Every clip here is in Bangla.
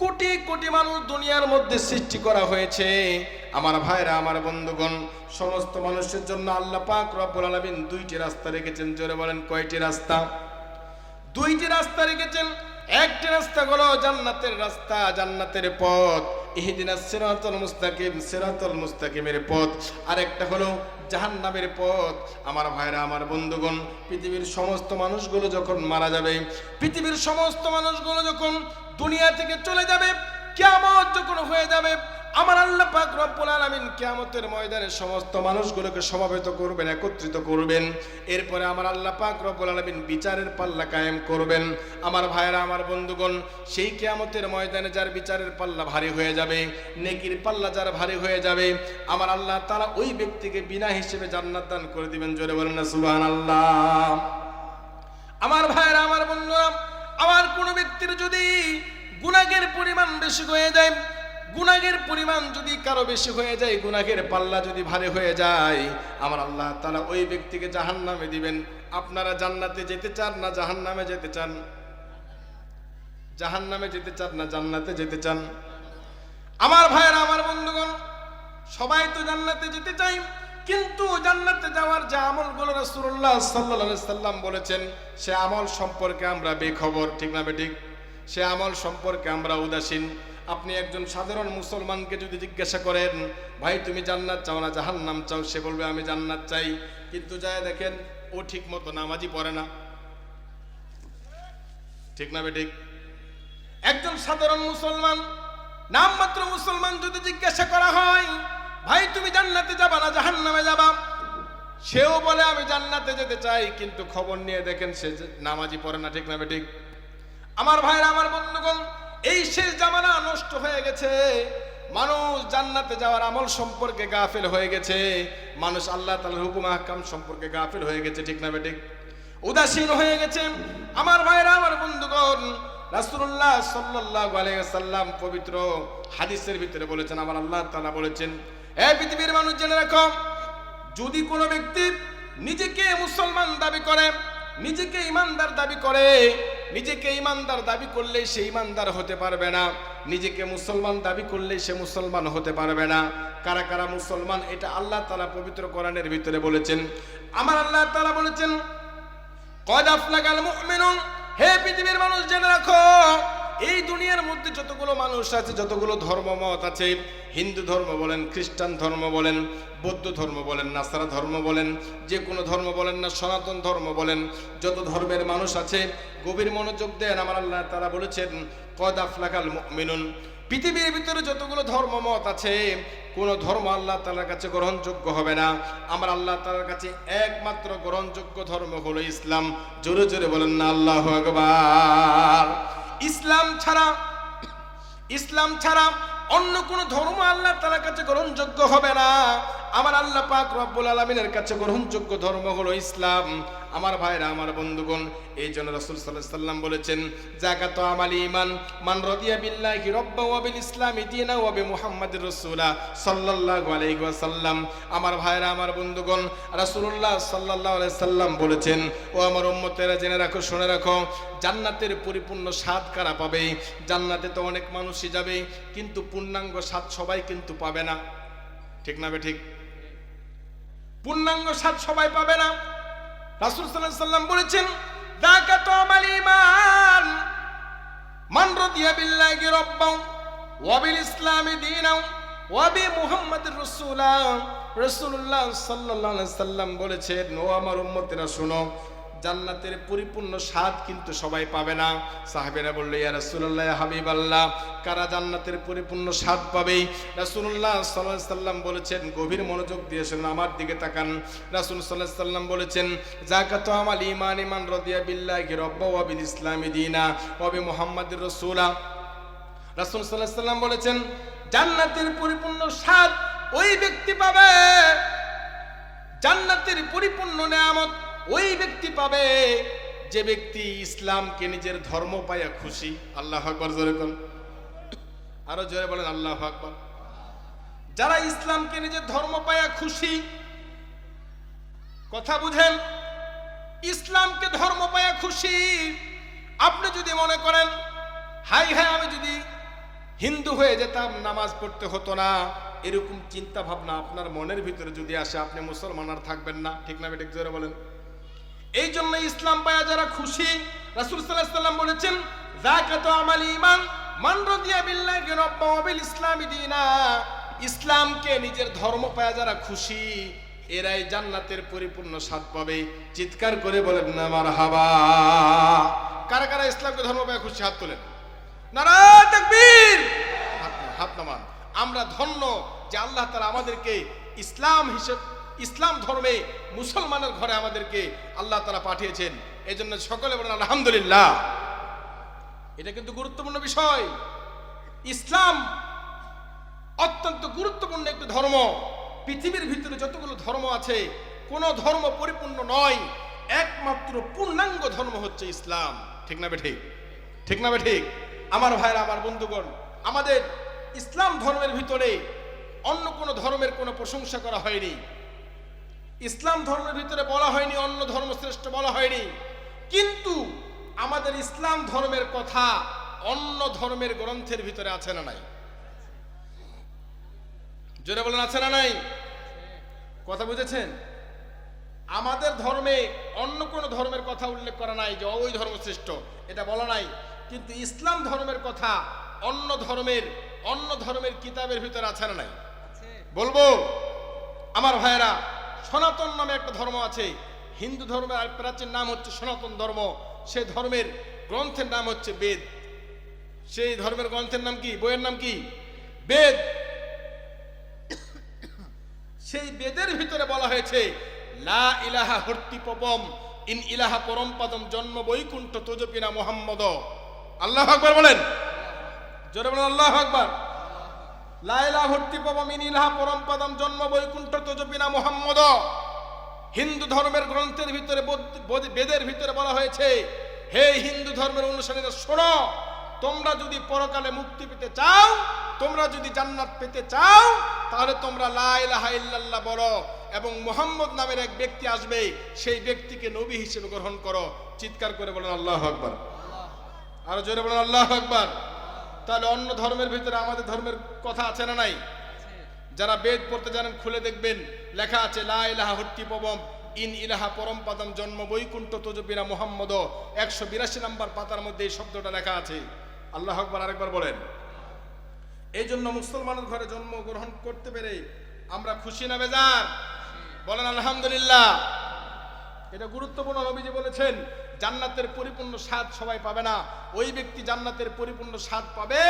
কোটি কোটি মানুষ দুনিয়ার মধ্যে সৃষ্টি করা হয়েছে। আমার ভাইরা, আমার বন্ধুগণ, সমস্ত মানুষের জন্য আল্লাহ পাক রব্বুল আলামিন দুইটি রাস্তা রেখেছেন। জোরে বলেন, কয়টি রাস্তা? দুইটি রাস্তা রেখেছেন। একটি রাস্তা হলো জান্নাতের রাস্তা, জান্নাতের পথ, ইহদিনাস সিরাতাল মুস্তাকিম, সিরাতাল মুস্তাকিমের পথ। আরেকটা হলো জাহান্নামের পথ। আমার ভাইরা, আমার বন্ধুগণ, পৃথিবীর সমস্ত মানুষগুলো যখন মারা যাবে, পৃথিবীর সমস্ত মানুষগুলো যখন দুনিয়া থেকে চলে যাবে, কিয়ামত যখন হয়ে যাবে, আমার আল্লাহ পাক রব্বুল আলামিন কিয়ামতের ময়দানে সমস্ত মানুষগুলোকে সমবেত করবেন, একত্রিত করবেন। এরপরে আমার আল্লাহ পাক রব্বুল আলামিন বিচারের পাল্লা কায়েম করবেন। আমার ভাইরা, আমার বন্ধুগণ, সেই কিয়ামতের ময়দানে যার বিচারের পাল্লা ভারী হয়ে যাবে, নেকির পাল্লা যার ভারী হয়ে যাবে, আমার আল্লাহ তাআলা ওই ব্যক্তিকে বিনা হিসেবে জান্নাত দান করে দিবেন। জোরে বলেন না সুবহানাল্লাহ। আমার ভাইরা, আমার বন্ধুরা, আমার কোন ব্যক্তির যদি গুনাহের পরিমাণ বেশি হয়ে যায়, গুনাহের পরিমাণ যদি কারো বেশি হয়ে যায়, গুনাহের পাল্লা যদি ভারী হয়ে যায়, আমার আল্লাহ তাআলা ওই ব্যক্তিকে জাহান্নামে দিবেন। আপনারা জান্নাতে যেতে চান না জাহান্নামে যেতে চান? জাহান্নামে যেতে চান না জান্নাতে যেতে চান? আমার ভাইরা, আমার বন্ধুগণ, সবাই তো জান্নাতে যেতে চাই, কিন্তু জান্নাতে যাওয়ার যে আমলগুলো রাসূলুল্লাহ সাল্লাল্লাহু আলাইহি সাল্লাম বলেছেন, সে আমল সম্পর্কে আমরা বেখবর। ঠিক না বেঠিক? সে আমল সম্পর্কে আমরা উদাসীন। আপনি একজন সাধারণ মুসলমানকে যদি জিজ্ঞাসা করেন, ভাই তুমি জান্নাত চাও না জাহান্নাম চাও, সে বলবে আমি জান্নাত চাই। কিন্তু যায় দেখেন ও ঠিক মতো নামাজই পড়ে না। ঠিক না বেঠিক? একজন সাধারণ মুসলমান, নামমাত্র মুসলমান যদি জিজ্ঞাসা করা হয়, ভাই তুমি জান্নাতে যাবা না জাহান্নামে যাবা, সেও বলে আমি জান্নাতে যেতে চাই, কিন্তু খবর নিয়ে দেখেন সে নামাজই পড়ে না। ঠিক না বেঠিক? আমার ভাইরা, আমার বন্ধুগণ, এই শেষ জামানা নষ্ট হয়ে গেছে। মানুষ জান্নাতে যাওয়ার আমল সম্পর্কে গাফিল হয়ে গেছে। মানুষ আল্লাহ তাআলার হুকুম আহকাম সম্পর্কে গাফিল হয়ে গেছে। ঠিক না বেঠিক? উদাসীন হয়ে গেছে। আমার ভাইরা, আমার বন্ধুগণ, রাসূলুল্লাহ সাল্লাল্লাহু আলাইহি ওয়াসাল্লাম পবিত্র হাদিসের ভিতরে বলেছেন, আমার আল্লাহ তাআলা বলেছেন, হে পৃথিবীর মানুষ জেনে রাখো, যদি কোনো ব্যক্তি নিজেকে মুসলমান দাবি করে, নিজেকে ইমানদার দাবি করে, নিজেকে ইমানদার দাবি করলে সে ইমানদার হতে পারবে না, নিজেকে মুসলমান দাবি করলে সে মুসলমান হতে পারবে না। কারা কারা মুসলমান, এটা আল্লাহ তাআলা পবিত্র কোরআনের ভিতরে বলেছেন। আমার আল্লাহ তাআলা বলেছেন, কদ আফলাকাল মুমিনুন, হে পৃথিবীর মানুষ জেনে রাখো, এই দুনিয়ার মধ্যে যতগুলো মানুষ আছে, যতগুলো ধর্মমত আছে, হিন্দু ধর্ম বলেন, খ্রিস্টান ধর্ম বলেন, বৌদ্ধ ধর্ম বলেন, নাসারা ধর্ম বলেন, যে কোনো ধর্ম বলেন না, সনাতন ধর্ম বলেন, যত ধর্মের মানুষ আছে, গভীর মনোযোগ দেন। আমার আল্লাহ তাআলা বলেছেন, কদ আফলাকাল মুমিনুন, পৃথিবীর ভিতরে যতগুলো ধর্মমত আছে, কোন ধর্ম আল্লাহ তাআলার কাছে গ্রহণযোগ্য হবে না। আমার আল্লাহ তাআলার কাছে একমাত্র গ্রহণযোগ্য ধর্ম হলো ইসলাম। জোরে জোরে বলেন না আল্লাহু আকবার। ইসলাম ছাড়া অন্য কোন ধর্ম আল্লাহ তাআলার কাছে গ্রহণযোগ্য হবে না। আমার আল্লাহ পাক রব্বুল আলামিনের কাছে গ্রহণযোগ্য ধর্ম হলো ইসলাম। আমার ভাইরা, আমার বন্ধুগণ, এই জন্য রাসূল সাল্লাল্লাহু আলাইহি সাল্লাম বলেছেন, যাকাত আমাল ঈমান মান রাদিয়া বিল্লাহি রাব্বা ওয়া বিল ইসলামি দীনা ওয়া বি মুহাম্মাদির রাসূলা সাল্লাল্লাহু আলাইহি ওয়াসাল্লাম। আমার ভাইরা, আমার বন্ধুগণ, রাসূলুল্লাহ সাল্লাল্লাহু আলাইহি সাল্লাম বলেছেন, ও আমার উম্মতেরা জেনে রাখো, শুনে রাখো, জান্নাতের পরিপূর্ণ স্বাদ কারা পাবে? জান্নাতে তো অনেক মানুষই যাবে, কিন্তু পূর্ণাঙ্গ স্বাদ সবাই কিন্তু পাবে না। ঠিক না বেঠিক? পূর্ণাঙ্গ স্বাদ সবাই পাবে না। রাসূল সাল্লাল্লাহু আলাইহি সাল্লাম বলেছেন, যাকাত আমাল ঈমান মান রাদিয়া বিল্লাহি রাব্বান ওয়া বিল ইসলামি দীনান ওয়া বি মুহাম্মাদির রাসূলা। রাসূলুল্লাহ সাল্লাল্লাহু আলাইহি সাল্লাম বলেছেন, ও আমার উম্মতেরা শোনো, জান্নাতের পরিপূর্ণ স্বাদ কিন্তু সবাই পাবে না। সাহাবীরা বলল, ইয়া রাসূলুল্লাহ, ইয়া হাবিবাল্লাহ, কারা জান্নাতের পরিপূর্ণ স্বাদ পাবে? রাসূলুল্লাহ সাল্লাল্লাহু আলাইহি সাল্লাম বলেছেন, গভীর মনোযোগ দিয়ে শুনুন, আমার দিকে তাকান। রাসূল সাল্লাল্লাহু আলাইহি সাল্লাম বলেছেন, যাকাতু আমাল ঈমান মান রাদিয়া বিল্লাহি রাব্বা ওয়া বিল ইসলামি দীনা ওয়া বি মুহাম্মাদির রাসূলা। রাসূল সাল্লাল্লাহু আলাইহি সাল্লাম বলেছেন, জান্নাতের পরিপূর্ণ স্বাদ ওই ব্যক্তি পাবে, জান্নাতের পরিপূর্ণ নিয়ামত ওই ব্যক্তি পাবে যে ব্যক্তি ইসলামকে নিজের ধর্ম পাইয়া খুশি। আল্লাহু আকবার। জোরে বলেন, আরো জোরে বলেন আল্লাহু আকবার। যারা ইসলামকে নিজের ধর্ম পাইয়া খুশি, কথা বুঝেন, ইসলামকে ধর্ম পাইয়া খুশি। আপনি যদি মনে করেন, হাই হাই, আমি যদি হিন্দু হয়ে যেতাম, নামাজ পড়তে হতো না, এরকম চিন্তা ভাবনা আপনার মনের ভিতরে যদি আসে, আপনি মুসলমান আর থাকবেন না। ঠিক না বেঠিক? জোরে বলেন। এই জন্য ইসলাম পায়া যারা খুশি, রাসূল সাল্লাল্লাহু আলাইহি ওয়াসাল্লাম বলেছেন, যাকাতু আমাল ঈমান মান রাদিয়া বিল্লাহি রাব্বা ওয়া বিল ইসলামি দীনা। ইসলামকে নিজের ধর্ম পায়া যারা খুশি, এরাই জান্নাতের পরিপূর্ণ স্বাদ পাবে। চিৎকার করে বলেন না মারহাবা। কারা কারা ইসলামকে ধর্ম পায়া খুশি? হাত তোলেন। নারায়ে তাকবীর। হাত নামান। আমরা ধন্য যে আল্লাহ তাআলা আমাদেরকে ইসলাম ধর্মে, মুসলমানের ঘরে আমাদেরকে আল্লাহ তাআলা পাঠিয়েছেন। এজন্য সকলে বলেন আলহামদুলিল্লাহ। এটা কিন্তু গুরুত্বপূর্ণ বিষয়। ইসলাম অত্যন্ত গুরুত্বপূর্ণ একটি ধর্ম। পৃথিবীর ভিতরে যতগুলো ধর্ম আছে, কোন ধর্ম পরিপূর্ণ নয়, একমাত্র পূর্ণাঙ্গ ধর্ম হচ্ছে ইসলাম। ঠিক না বেঠিক? ঠিক না বেঠিক? আমার ভাইরা, আমার বন্ধুগণ, আমাদের ইসলাম ধর্মের ভিতরে অন্য কোন ধর্মের কোনো প্রশংসা করা হয়নি। ইসলাম ধর্মের ভিতরে বলা হয়নি অন্য ধর্ম শ্রেষ্ঠ, বলা হয়নি। কিন্তু আমাদের ইসলাম ধর্মের কথা অন্য ধর্মের গ্রন্থের ভিতরে আছে না নাই? জোরে বলেন, আছে না নাই? কথা বুঝেছেন? আমাদের ধর্মে অন্য কোন ধর্মের কথা উল্লেখ করা নাই যে ওই ধর্ম শ্রেষ্ঠ, এটা বলা নাই। কিন্তু ইসলাম ধর্মের কথা অন্য ধর্মের কিতাবের ভিতরে আছে না নাই? বলবো আমার ভাইয়েরা, সনাতন নামে একটা ধর্ম আছে। হিন্দু ধর্মের আর প্রাচীন নাম হচ্ছে সনাতন ধর্ম। সেই ধর্মের গ্রন্থের নাম হচ্ছে বেদ। সেই ধর্মের গ্রন্থের নাম কি? বইয়ের নাম কি? বেদ। সেই বেদের ভিতরে বলা হয়েছে, লা ইলাহা হর্তিপবম ইন ইলাহা পরমপদম জন্ম বৈকুণ্ঠ তোজপিনা মুহাম্মদ। আল্লাহু আকবার বলেন। জোরে বলেন আল্লাহু আকবার। লা ইলাহা হর্তিপবম ইন ইলাহা পরমপদম জন্ম বৈকুণ্ঠ তোজপিনা মুহাম্মদ। হিন্দু ধর্মের গ্রন্থের ভিতরে, বেদের ভিতরে বলা হয়েছে, হে হিন্দু ধর্মের অনুসারীরা শোনো, তোমরা যদি পরকালে মুক্তি পেতে চাও, তোমরা যদি জান্নাত পেতে চাও, তাহলে তোমরা লা ইলাহা ইল্লাল্লাহ বলো এবং মুহাম্মদ নামের এক ব্যক্তি আসবে, সেই ব্যক্তিকে নবী হিসেবে গ্রহণ করো। চিৎকার করে বলেন আল্লাহু আকবার। আরো জোরে বলেন আল্লাহু আকবার। তাহলে অন্য ধর্মের ভিতরে আমাদের ধর্মের কথা আছে না নাই? যারা বেদ পড়তে জানেন খুলে দেখবেন, লেখা আছে লা ইলাহা হর্তিপবম ইন ইলাহা পরমপদম জন্ম বৈকুণ্ঠ তোজপিনা মুহাম্মদ। 182 নম্বর পাতার মধ্যে এই শব্দটা লেখা আছে। আল্লাহু আকবার। আরেকবার বলেন। এই জন্য মুসলমানের ঘরে জন্মগ্রহণ করতে পেরে আমরা খুশি না বেজার? বলেন আলহামদুলিল্লাহ। এটা গুরুত্বপূর্ণ। নবীজি বলেছেন, জান্নাতের পরিপূর্ণ স্বাদ সবাই পাবে না। ওই ব্যক্তি জান্নাতের পরিপূর্ণ স্বাদ পাবে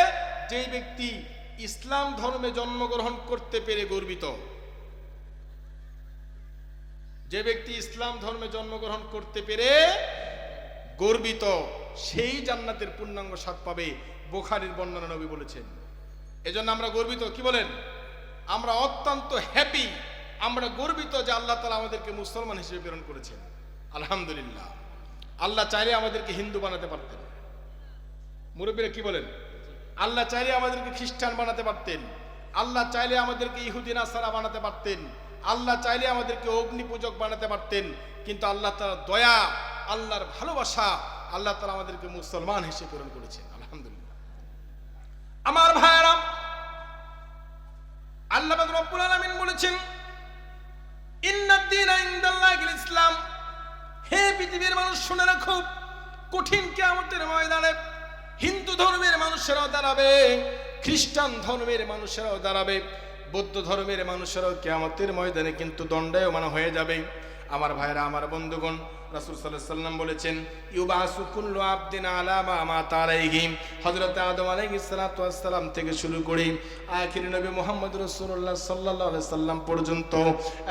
যেই ব্যক্তি ইসলাম ধর্মে জন্মগ্রহণ করতে পেরে গর্বিত। যে ব্যক্তি ইসলাম ধর্মে জন্মগ্রহণ করতে পেরে গর্বিত, সেই জান্নাতের পূর্ণাঙ্গ স্বাদ পাবে। বুখারীর বর্ণনা নবী বলেছেন। এজন্য আমরা গর্বিত। কি বলেন? আমরা অত্যন্ত হ্যাপি, আমরা গর্বিত যে আল্লাহ তাআলা আমাদেরকে মুসলমান হিসেবে প্রেরণ করেছেন। আলহামদুলিল্লাহ। আল্লাহ চাইলে আমাদেরকে হিন্দু বানাতে পারতেন। মুরব্বীরা কি বলেন? আল্লাহ চাইলে আমাদেরকে খ্রিস্টান বানাতে পারতেন। আল্লাহ চাইলে আমাদেরকে ইহুদি নাসারা বানাতে পারতেন। আল্লাহ চাইলে আমাদেরকে অগ্নি পূজক বানাতে পারতেন। কিন্তু আল্লাহ তাআলার দয়া, আল্লাহর ভালোবাসা, আল্লাহ তাআলা আমাদেরকে মুসলমান হিসেবে প্রেরণ করেছেন। আলহামদুলিল্লাহ। আমার ভাইয়েরা, আল্লাহ পাক রব্বুল আলামিন বলেছেন, ইন্নাদ দীনা ইনদাল্লাহিল ইসলাম। হে পৃথিবীর মানুষ, শুনে রাখো, কঠিন কিয়ামতের ময়দানে হিন্দু ধর্মের মানুষেরাও দাঁড়াবে, খ্রিস্টান ধর্মের মানুষেরাও দাঁড়াবে, বৌদ্ধ ধর্মের মানুষেরাও কিয়ামতের ময়দানে কিন্তু দণ্ডায়মান হয়ে যাবে। আমার ভাইরা, আমার বন্ধুগণ, রাসূল সাল্লাল্লাহু আলাইহি ওয়াসাল্লাম বলেছেন, ইউবাসু কুল্লু আবদিন আলা মা মাতা আলাইহি। হযরত আদম আলাইহিস সালাতু ওয়াস সালাম থেকে শুরু করে আখির নবী মুহাম্মদ রাসূলুল্লাহ সাল্লাল্লাহু আলাইহি সাল্লাম পর্যন্ত,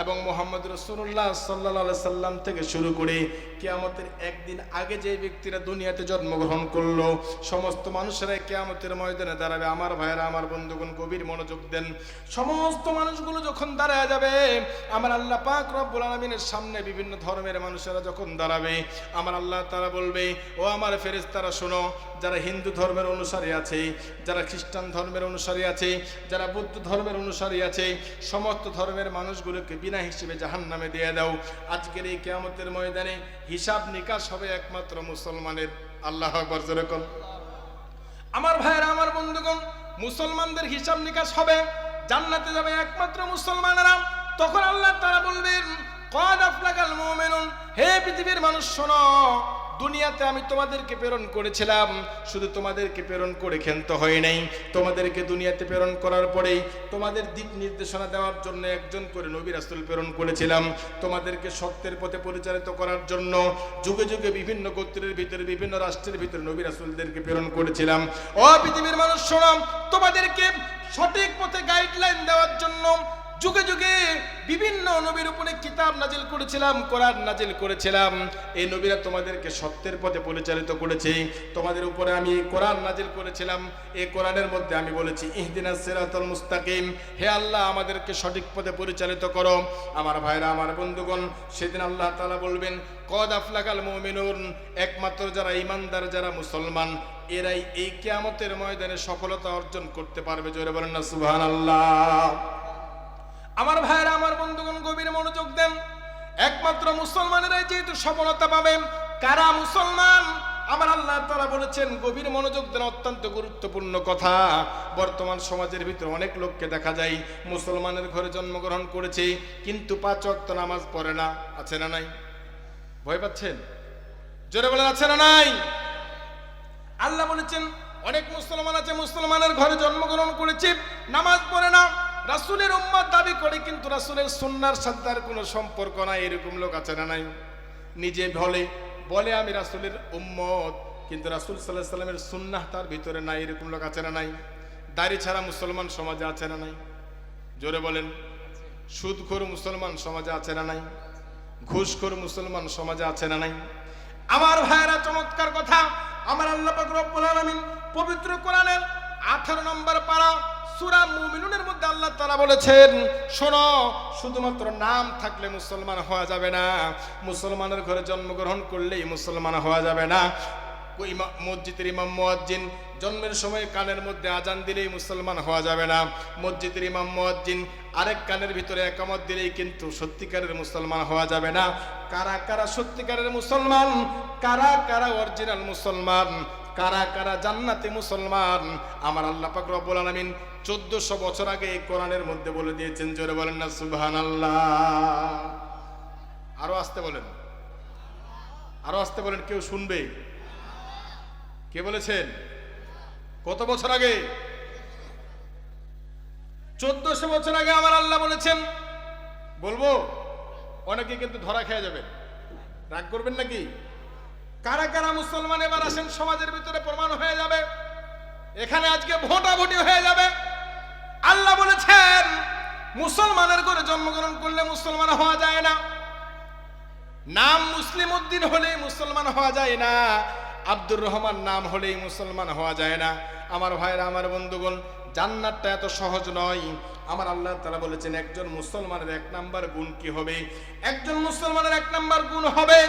এবং মুহাম্মদ রাসূলুল্লাহ সাল্লাল্লাহু আলাইহি সাল্লাম থেকে শুরু করে কিয়ামতের একদিন আগে যে ব্যক্তিরা দুনিয়াতে জন্মগ্রহণ করলো, সমস্ত মানুষেরা কিয়ামতের ময়দানে দাঁড়াবে। আমার ভাইরা, আমার বন্ধুগণ, গভীর মনোযোগ দেন। সমস্ত মানুষগুলো যখন দাঁড়ায় যাবে, আমার আল্লাহ পাক রব্বুল আলামিনের সামনে বিভিন্ন ধর্মের মানুষেরা যখন দাঁড়াবে, আমার আল্লাহ তাআলা বলবে, ও আমার ফেরেশতারা শোনো, যারা হিন্দু ধর্মের অনুসারী আছে, যারা খ্রিস্টান ধর্মের অনুসারী আছে, যারা বৌদ্ধ ধর্মের অনুসারী আছে, সমস্ত ধর্মের মানুষগুলোকে বিনা হিসেবে জাহান্নামে দিয়ে দাও। আজকের এই কিয়ামতের ময়দানে হিসাব নিকাশ হবে একমাত্র মুসলমানের। আল্লাহু আকবার। জোরে বল। আমার ভাইরা, আমার বন্ধুগণ, মুসলমানদের হিসাব নিকাশ হবে, জান্নাতে যাবে একমাত্র মুসলমানেরা। তখন আল্লাহ তাআলা বলবেন, ক্বাদ আফলাকাল মুমিনুন, হে পৃথিবীর মানুষ শোনো, দুনিয়াতে আমি তোমাদেরকে প্রেরণ করেছিলাম, শুধু তোমাদেরকে প্রেরণ করে ক্ষান্ত হয় নাই, তোমাদেরকে দুনিয়াতে প্রেরণ করার পরেই তোমাদের দিক নির্দেশনা দেওয়ার জন্য একজন করে নবী রাসূল প্রেরণ করেছিলাম, তোমাদেরকে সত্যের পথে পরিচালিত করার জন্য যুগে যুগে বিভিন্ন গোত্রের ভিতরে বিভিন্ন রাষ্ট্রের ভিতরে নবী রাসূলদেরকে প্রেরণ করেছিলাম। ও পৃথিবীর মানুষ শোনো, তোমাদেরকে সঠিক পথে গাইডলাইন দেওয়ার জন্য যুগে যুগে বিভিন্ন নবীর উপরে কিতাব নাজিল করেছিলাম, কোরআন নাজিল করেছিলাম। এই নবীরা তোমাদেরকে সত্যের পথে পরিচালিত করেছে, তোমাদের উপরে আমি কোরআন নাজিল করেছিলাম। এই কোরআনের মধ্যে আমি বলেছি ইহদিনাস সিরাতাল মুস্তাকিম, হে আল্লাহ আমাদেরকে সঠিক পথে পরিচালিত করো। আমার ভাইরা, আমার বন্ধুগণ, সেদিন আল্লাহ তাআলা বলবেন, ক্বাদ আফলাকাল মুমিনুন, একমাত্র যারা ঈমানদার, যারা মুসলমান, এরাই এই কিয়ামতের ময়দানে সফলতা অর্জন করতে পারবে। জোরে বলেন না সুবহানাল্লাহ। আমার ভাইরা, আমার বন্ধুগণ, গভীর মনোযোগ দেন। একমাত্র মুসলমানেরাই যেহেতু সফলতা পাবে। কারা মুসলমান? আমার আল্লাহ তাআলা বলেছেন, গভীর মনোযোগ দেন, অত্যন্ত গুরুত্বপূর্ণ কথা। বর্তমান সমাজের ভিতরে অনেক লোককে দেখা যায় মুসলমানের ঘরে জন্মগ্রহণ করেছে, কিন্তু 5 ওয়াক্ত নামাজ পড়ে না। আছে না নাই? ভয় পাচ্ছেন? জোরে বলেন, আছে না নাই? আল্লাহ বলেছেন অনেক মুসলমান আছে, মুসলমানের ঘরে জন্মগ্রহণ করেছে, নামাজ পড়ে না, রাসূলের উম্মত দাবি করে, কিন্তু রাসূলের সুন্নাহর সাথে তার কোনো সম্পর্ক নাই। এরকম লোক আছে না নাই? নিজে বলে আমি রাসূলের উম্মত, কিন্তু রাসূল সাল্লাল্লাহু আলাইহি সাল্লামের সুন্নাহ তার ভিতরে নাই। এরকম লোক আছে না নাই? দাড়ি ছাড়া মুসলমান সমাজে আছে না নাই? জোরে বলেন। সুদখোর মুসলমান সমাজে আছে না নাই? ঘুষখোর মুসলমান সমাজে আছে না নাই? আমার ভাইয়েরা, চমৎকার কথা। আমার আল্লাহ পাক রব্বুল আলামিন পবিত্র কোরআনের 18 নম্বর পারা সূরা মুমিনুনের মধ্যে আল্লাহ তাআলা বলেছেন, শোনো, শুধুমাত্র নাম থাকলে মুসলমান হওয়া যাবে না, মুসলমানের ঘরে জন্মগ্রহণ করলেই মুসলমান হওয়া যাবে না। মসজিদের ইমাম মুয়াজ্জিন জন্মের সময় কানের মধ্যে আজান দিলেই মুসলমান হওয়া যাবে না। মসজিদের ইমাম মুয়াজ্জিন আরেক কানের ভিতরে একামত দিলেই কিন্তু সত্যিকারের মুসলমান হওয়া যাবে না। কারা কারা সত্যিকারের মুসলমান, কারা কারা অরিজিনাল মুসলমান, কারা কারা জান্নাতি মুসলমান, আমার আল্লাহ পাক রব্বুল আলামিন 1400 বছর আগে এই কোরআনের মধ্যে বলে দিয়েছেন। জোরে বলেন না সুবহানাল্লাহ। আরো আসতে বলেন, আরো আসতে বলেন, কেউ শুনবে? কে বলেছেন? কত বছর আগে? 1400 বছর আগে আমার আল্লাহ বলেছেন। বলবো? অনেকে কিন্তু ধরা খেয়ে যাবে, রাগ করবেন নাকি? কারা কারা মুসলমান এবার আসেন, সমাজের ভিতরে প্রমাণ হয়ে যাবে। এখানে আজকে ভোটাভুটি হয়ে যাবে। আল্লাহ বলেছেন মুসলমানের ঘরে জন্মগ্রহণ করলে মুসলমান হওয়া যায় না। নাম মুসলিম উদ্দিন হলেই মুসলমান হওয়া যায় না, আব্দুর রহমান নাম হলেই মুসলমান হওয়া যায় না। আমার ভাইরা, আমার বন্ধুগণ, জান্নাতটা এত সহজ নয়। আমার আল্লাহ তাআলা বলেছেন একজন মুসলমানের 1 নাম্বার গুণ কি হবে? একজন মুসলমানের 1 নাম্বার গুণ হবে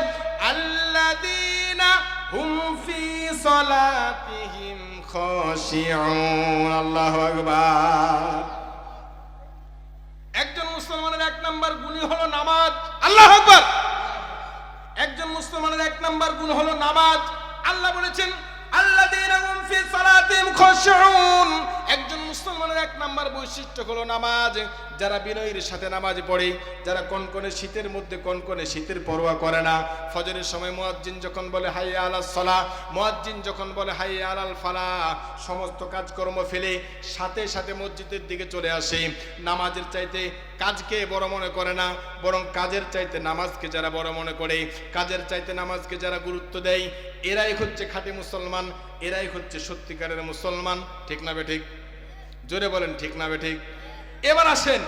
আল্লাযীনা হুম ফি সালাতিহিম খাশিউন। আল্লাহু আকবার। একজন মুসলমানের 1 নাম্বার গুণই হলো নামাজ। আল্লাহু আকবার। একজন মুসলমানের 1 নাম্বার গুণ হলো নামাজ। আল্লাহ বলেছেন আল্লাযীনা হুম ফি সালাতিহিম খাশিউন। একজন মুসলমানের 1 নাম্বার বৈশিষ্ট্য হলো নামাজ। যারা বিনয়ের সাথে নামাজ পড়ে, যারা কনকনে শীতের মধ্যে কনকনে শীতের পরোয়া করে না। ফজরের সময় মুয়াজ্জিন যখন বলে হাইয়া আলাস সালাহ, মুয়াজ্জিন যখন বলে হাইয়া আলাল ফালাহ, সমস্ত কাজকর্ম ফেলে সাথে সাথে মসজিদের দিকে চলে আসে। নামাজের চাইতে কাজকে বড় মনে করে না, বরং কাজের চাইতে নামাজকে যারা বড় মনে করে, কাজের চাইতে নামাজকে যারা গুরুত্ব দেয়, এরাই হচ্ছে খাঁটি মুসলমান, এরাই হচ্ছে সত্যিকারের মুসলমান। ঠিক না বেঠিক? জোরে বলেন, ঠিক না বেঠিক? এবার আসেন,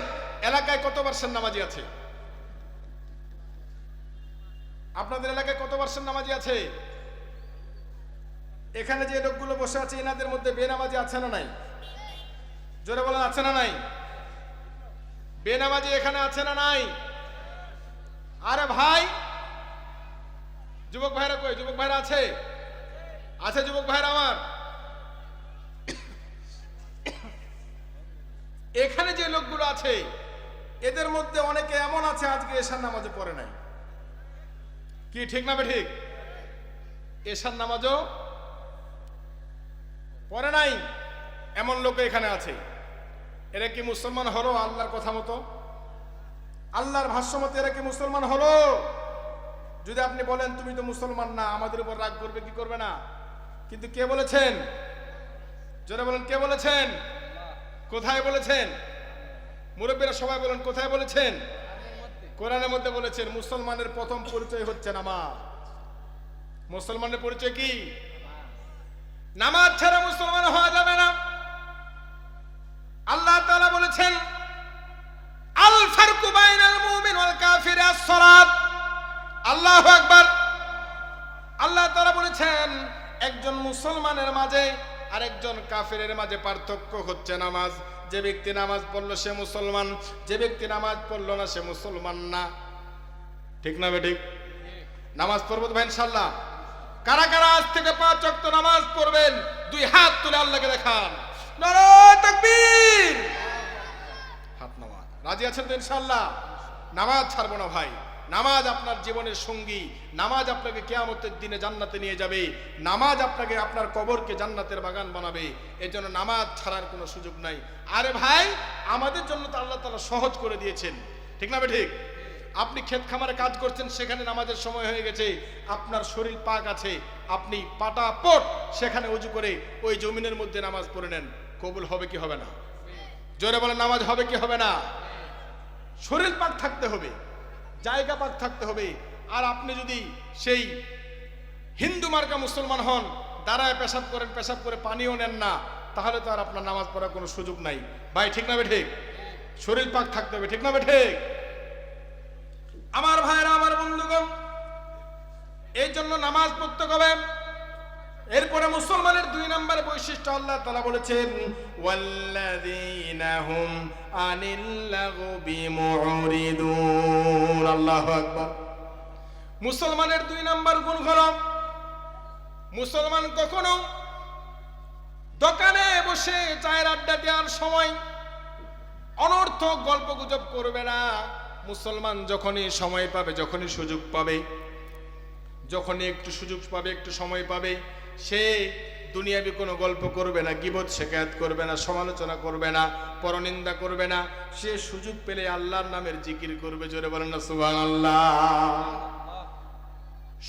এলাকায় কত পার্সেন্ট নামাজি আছে? আপনাদের এলাকায় কত পার্সেন্ট নামাজি আছে? এখানে যে লোকগুলো বসে আছে এনাদের মধ্যে বেনামাজি আছে না নাই? জোরে বলেন, আছে না নাই? বেনামাজি এখানে আছে না নাই? আরে ভাই, যুবক ভাইরা কই? যুবক ভাইরা আছে? আছে যুবক ভাইরা আমার? এখানে যে লোকগুলো আছে এদের মধ্যে অনেকে এমন আছে আজকে এশার নামাজে পড়ে নাই। কি ঠিক না ঠিক? এশার নামাজও পড়ে নাই। এমন লোক এখানে আছে, এরা কি মুসলমান হলো আল্লাহর কথা মতো, আল্লাহর ভাষ্য মতো এরা কি মুসলমান হলো? যদি আপনি বলেন তুমি তো মুসলমান না, আমাদের উপর রাগ করবে কি করবে না? কিন্তু কে বলেছেন? যারা বলেন কে বলেছেন? কোথায় বলেছেন? মুরব্বীরা সবাই বলেন কোথায় বলেছেন? কোরআনের মধ্যে বলেছেন মুসলমানের প্রথম পরিচয় হচ্ছে নামাজ। মুসলমানের পরিচয় কি? নামাজ ছাড়া মুসলমান হওয়া যাবে না। আল্লাহ তাআলা বলেছেন আল ফারকু বাইনাল মুমিন ওয়াল কাফির আস-সালাত। আল্লাহু আকবার। আল্লাহ তাআলা বলেছেন একজন মুসলমানের মাঝে আর একজন কাফেরের মাঝে পার্থক্য হচ্ছে নামাজ। যে ব্যক্তি নামাজ পড়লো সে মুসলমান, যে ব্যক্তি নামাজ পড়লো না সে মুসলমান না। ঠিক না বেঠিক? নামাজ পড়বো তো ভাই ইনশাআল্লাহ? কারা কারা আজ থেকে 5 ওয়াক্ত নামাজ পড়বেন? 2 হাত তুলে আল্লাহকে দেখান। নারায়ে তাকবীর। হাত নামাজ রাজি আছেন তো ইনশাআল্লাহ? নামাজ ছাড়বো না ভাই। নামাজ আপনার জীবনের সঙ্গী। নামাজ আপনাকে কিয়ামতের দিনে জান্নাতে নিয়ে যাবে। নামাজ আপনাকে আপনার কবরকে জান্নাতের বাগান বানাবে। এজন্য নামাজ ছাড়ার কোনো সুযোগ নাই। আরে ভাই আমাদের জন্য তো আল্লাহ তাআলা সহজ করে দিয়েছেন, ঠিক না ঠিক? আপনি ক্ষেত খামারে কাজ করছেন, সেখানে নামাজের সময় হয়ে গেছে, আপনার শরীর পাক আছে, আপনি পাটাপট সেখানে ওযু করে ওই জমিনের মধ্যে নামাজ পড়ে নেন, কবুল হবে কি হবে না? জোরে বলেন নামাজ হবে কি হবে না? শরীর পাক থাকতে হবে, জায়গা পাক থাকতে হবে। আর আপনি যদি সেই হিন্দু মার্কা মুসলমান হন, দাঁড়ায় পেশাব করেন, পেশাব করে পানিও নেন না, তাহলে তো আর আপনার নামাজ পড়ার কোনো সুযোগ নাই ভাই, ঠিক না ঠিক? শরীর পাক থাকতে হবে, ঠিক না ঠিক? আমার ভাইরা, আমার বন্ধুগণ, এই জন্য নামাজ পড়তে হবে। এরপরে মুসলমানের 2 নম্বর বৈশিষ্ট্য আল্লাহ তাআলা বলেছেন ওয়াল্লাযীনা হুম আনিল লাগবি মুরিদুন। আল্লাহু আকবার। মুসলমানের 2 নম্বর গুণ হলো মুসলমান কখনো দোকানে বসে চায়ের আড্ডা দেওয়ার সময় অনর্থক গল্পগুজব করবে না। মুসলমান যখনই সময় পাবে, যখনই সুযোগ পাবে, যখনই একটু সুযোগ পাবে, একটু সময় পাবে, সে দুনিয়াবি কোনো গল্প করবে না, গীবত শিকায়াত করবে না, সমালোচনা করবে না, পরনিন্দা করবে না। সে সুযোগ পেলে আল্লাহর নামের জিকির করবে। জোরে বলেন না সুবহানাল্লাহ।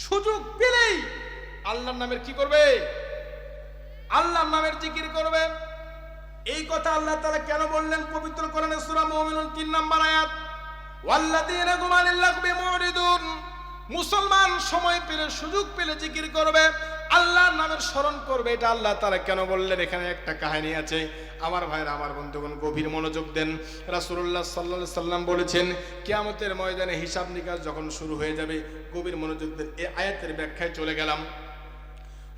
সুযোগ পেলেই আল্লাহর নামের কি করবে? আল্লাহর নামের জিকির করবে। এই কথা আল্লাহ তাআলা কেন বললেন পবিত্র কোরআনে সূরা মুমিনুন 3 নম্বর আয়াত, ওয়াল্লাযীনা হুম আনিল লাগবি মুরিদুন। মুসলমান সময় পেলে, সুযোগ পেলে জিকির করবে, আল্লাহর নামের স্মরণ করবে। এটা আল্লাহ তাআলা কেন বললেন? এখানে একটা কাহিনী আছে। আমার ভাইরা, আমার বন্ধুগণ, গভীর মনোযোগ দেন। রাসূলুল্লাহ সাল্লাল্লাহু আলাইহি সাল্লাম বলেছেন কিয়ামতের ময়দানে হিসাব নিকাশ যখন শুরু হয়ে যাবে, গভীর মনোযোগ দেন। এই আয়াতের ব্যাখ্যায় চলে গেলাম।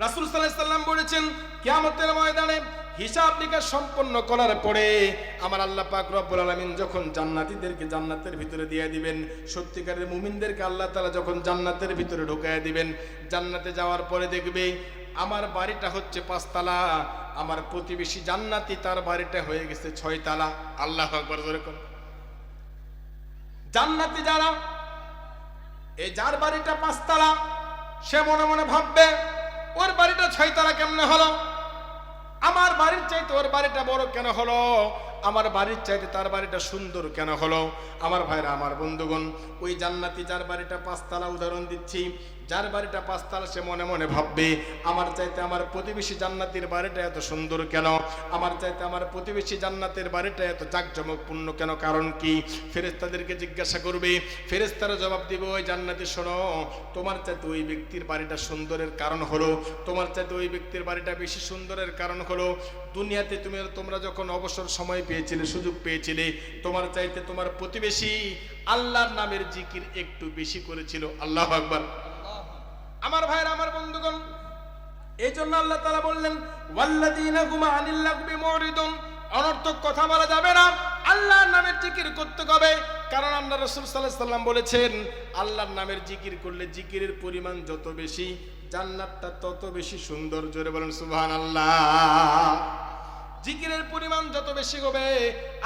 রাসূল সাল্লাল্লাহু আলাইহি সাল্লাম বলেছেন কিয়ামতের ময়দানে হিসাব নিকাশ সম্পন্ন করার পরে আমার আল্লাহ পাক রব্বুল আলামিন যখন জান্নাতীদেরকে জান্নাতের ভিতরে দিয়ে দিবেন, সত্যিকারের মুমিনদেরকে আল্লাহ তাআলা যখন জান্নাতের ভিতরে ঢুকায় দিবেন, জান্নাতে যাওয়ার পরে দেখবে আমার বাড়িটা হচ্ছে 5 তালা, আমার প্রতিবেশী জান্নাতি তার বাড়িটা হয়ে গেছে 6 তালা। আল্লাহু আকবার। জান্নাতি যারা, এই যার বাড়িটা 5 তালা, সে মনে মনে ভাববে ওর বাড়িটা 6 তালা কেমনে হলো? আমার বাড়ির চাইতে ওর বাড়িটা বড় কেন হলো? আমার বাড়ির চাইতে তার বাড়িটা সুন্দর কেন হলো? আমার ভাইরা, আমার বন্ধুগণ, ওই জান্নাতি যার বাড়িটা 5 তালা, উদাহরণ দিচ্ছি, যার বাড়িটা 5 তালা, সে মনে মনে ভাববে আমার চাইতে আমার প্রতিবেশী জান্নাতের বাড়িটা এত সুন্দর কেন? আমার চাইতে আমার প্রতিবেশী জান্নাতের বাড়িটা এত জাঁকজমকপূর্ণ কেন? কারণ কি? ফেরেশতাদেরকে জিজ্ঞাসা করবে, ফেরেশতারা জবাব দিবে ওই জান্নাতি শোনো, তোমার চাইতে ওই ব্যক্তির বাড়িটা সুন্দরের কারণ হলো, তোমার চাইতে ওই ব্যক্তির বাড়িটা বেশি সুন্দরের কারণ হলো দুনিয়াতে তোমরা যখন অবসর সময় পেয়েছিলে, সুযোগ পেয়েছিলে, তোমার চাইতে তোমার প্রতিবেশী আল্লাহর নামের জিকির একটু বেশি করেছিল। আল্লাহু আকবার। আমার ভাইরা, আমার বন্ধুগণ, এই জন্য আল্লাহ তাআলা বললেন ওয়াল্লাযীনা হুম আনিল লাগবি মুরিদুন। অনর্থক কথা বলা যাবে না, আল্লাহর নামের জিকির করতে হবে। কারণ আল্লাহ রাসূল সাল্লাল্লাহু আলাইহি সাল্লাম বলেছেন আল্লাহর নামের জিকির করলে জিকিরের পরিমাণ যত বেশি, জান্নাতটা তত বেশি সুন্দর। জোরে বলেন সুবহানাল্লাহ। জিকিরের পরিমাণ যত বেশি হবে,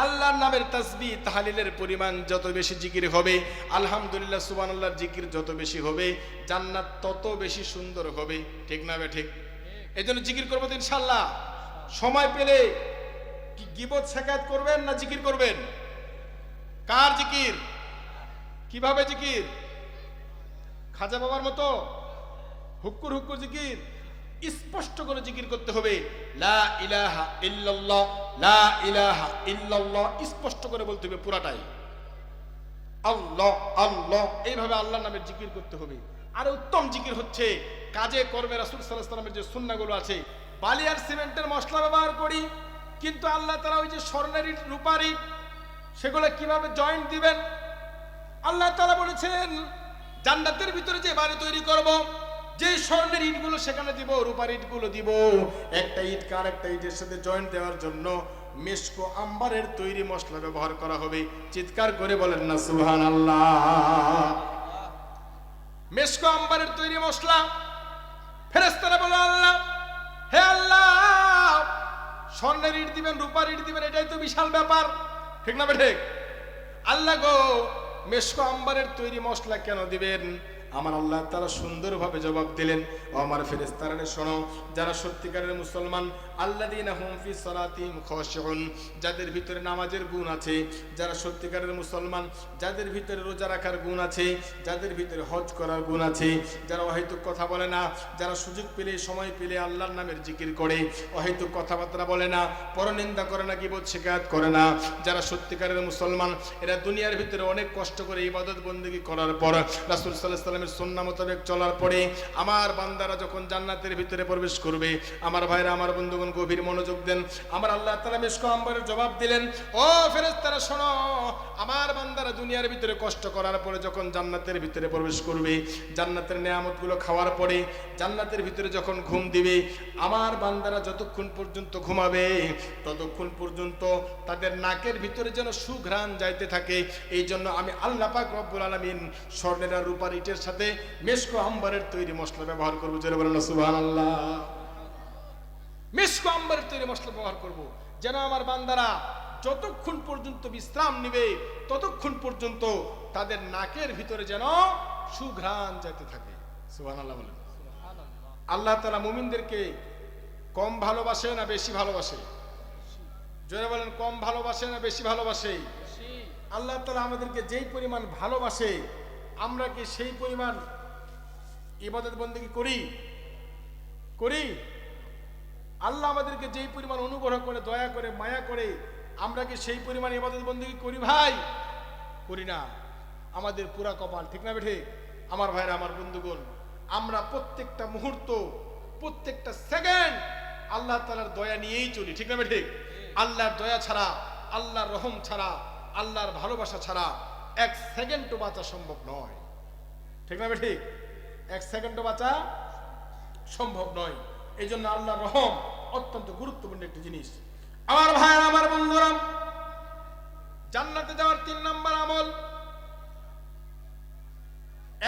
আল্লাহর নামের তাসবিহ তাহলিলের পরিমাণ যত বেশি, জিকির হবে, আলহামদুলিল্লাহ সুবহানাল্লাহর জিকির যত বেশি হবে, জান্নাত তত বেশি সুন্দর হবে। ঠিক না ঠিক? এই জন্য জিকির করবো তো ইনশাআল্লাহ। সময় পেলে গীবত শেখায়ত করবেন না জিকির করবেন? কার জিকির? কিভাবে জিকির? খাজা বাবার মতো হুক্কুর হুক্কুর জিকির? স্পষ্ট করে জিকির করতে হবে, লা ইলাহা ইল্লাল্লাহ, লা ইলাহা ইল্লাল্লাহ, স্পষ্ট করে বলতে হবে পুরাটাই। আল্লাহ আল্লাহ, এইভাবে আল্লাহর নামের জিকির করতে হবে। আর উত্তম জিকির হচ্ছে কাজে কর্মে রাসূল সাল্লাল্লাহু আলাইহি ওয়াসাল্লামের যে সুন্নাহগুলো আছে। বালি আর সিমেন্টের মশলা ব্যবহার করি, কিন্তু আল্লাহ তাআলা ওই যে স্বর্ণের ইট, রূপার ইট, সেগুলো কিভাবে জয়েন্ট দিবেন? আল্লাহ তাআলা বলেছেন জান্নাতের ভিতরে যে বাড়ি তৈরি করব, যে স্বর্ণের ইটগুলো সেখানে দিব, রূপার ইটগুলো দিব, একটা ইট কার একটা ইটের সাথে জয়েন্ট দেওয়ার জন্য মেশকো আম্বারের তৈরি মশলা ব্যবহার করা হবে। চিৎকার করে বলেন না সুবহানাল্লাহ। মেশকো আম্বারের তৈরি মশলা। ফেরেশতারা বলে আল্লাহ, হে আল্লাহ, স্বর্ণের ইট দিবেন, রূপার ইট দিবেন, এটাই তো বিশাল ব্যাপার, ঠিক না ঠিক? আল্লাহ গো, মেশকো আম্বারের তৈরি মশলা কেন দিবেন? আমার আল্লাহ তারা সুন্দরভাবে জবাব দিলেন, ও আমার ফেরেশতারা শোনো, যারা সত্যিকারের মুসলমান, আল্লাযীনা হুম ফি সালাতিহিম খাশিউন, যাদের ভিতরে নামাজের গুণ আছে, যারা সত্যিকারের মুসলমান, যাদের ভিতরে রোজা রাখার গুণ আছে, যাদের ভিতরে হজ করার গুণ আছে, যারা অহেতুক কথা বলে না, যারা সুযোগ পেলে সময় পেলে আল্লাহর নামের জিকির করে, অহেতুক কথাবার্তা বলে না, পরনিন্দা করে না, গীবত শিকায়াত করে না, যারা সত্যিকারের মুসলমান, এরা দুনিয়ার ভিতরে অনেক কষ্ট করে ইবাদত বন্দেগী করার পর, রাসূল সাল্লাল্লাহু আলাইহি ওয়াসাল্লামের সুন্নাহ মোতাবেক চলার পরে আমার বান্দারা যখন জান্নাতের ভিতরে প্রবেশ করবে, আমার ভাইরা, আমার বন্ধুগণ, গভীর মনোযোগ দেন। আমার আল্লাহ তাআলা মেশকো আম্বারের জবাব দিলেন, ও ফেরেশতারা শোনো, আমার বান্দারা দুনিয়ার ভিতরে কষ্ট করার পরে যখন জান্নাতের ভিতরে প্রবেশ করবে, জান্নাতের নেয়ামতগুলো খাওয়ার পরে জান্নাতের ভিতরে যখন ঘুম দিবে, আমার বান্দারা যতক্ষণ পর্যন্ত ঘুমাবে ততক্ষণ পর্যন্ত তাদের নাকের ভিতরে যেন সুঘ্রাণ যাইতে থাকে। এই জন্য আমি আল্লাহ পাক রব্বুল আলামিন স্বর্ণের আর রূপার ইটের সাথে মেশকো আম্বারের তৈরি মশলা ব্যবহার করবো। জোরে বলেন সুবহানাল্লাহ। মেশকো আম্বারের তৈরি মশলা ব্যবহার করব, যেন আমার বান্দারা যতক্ষণ পর্যন্ত বিশ্রাম নিবে ততক্ষণ পর্যন্ত তাদের নাকের ভিতরে যেন সুঘ্রাণ যাইতে থাকে। সুবহানাল্লাহ বলেন। আল্লাহ তাআলা মুমিনদেরকে কম ভালোবাসে না বেশি ভালোবাসে? জোরে বলেন, কম ভালোবাসে না বেশি ভালোবাসে? আল্লাহ তাআলা আমাদেরকে যেই পরিমাণ ভালোবাসে, আমরা কি সেই পরিমাণ ইবাদত বন্দেগী করি? আল্লাহ আমাদেরকে যেই পরিমাণ অনুগ্রহ করে, দয়া করে, মায়া করে, আমরা কি সেই পরিমাণ ইবাদত বন্দেগী করি ভাই? করি না। আমাদের পুরা কপাল, ঠিক না বেঠে? আমার ভাইরা, আমার বন্ধুগণ, আমরা প্রত্যেকটা মুহূর্ত, প্রত্যেকটা সেকেন্ড আল্লাহ তাআলার দয়া নিয়েই চলি, ঠিক না বেঠে? আল্লাহর দয়া ছাড়া, আল্লাহর রহম ছাড়া, আল্লাহর ভালোবাসা ছাড়া এক সেকেন্ডও বাঁচা সম্ভব নয়, ঠিক না বেঠে? এক সেকেন্ডও বাঁচা সম্ভব নয়। এই জন্য আল্লাহর রহম অত্যন্ত গুরুত্বপূর্ণ একটি জিনিস। আমার ভাইরা, আমার বন্ধুরা, জান্নাতে যাওয়ার 3 নম্বর আমল।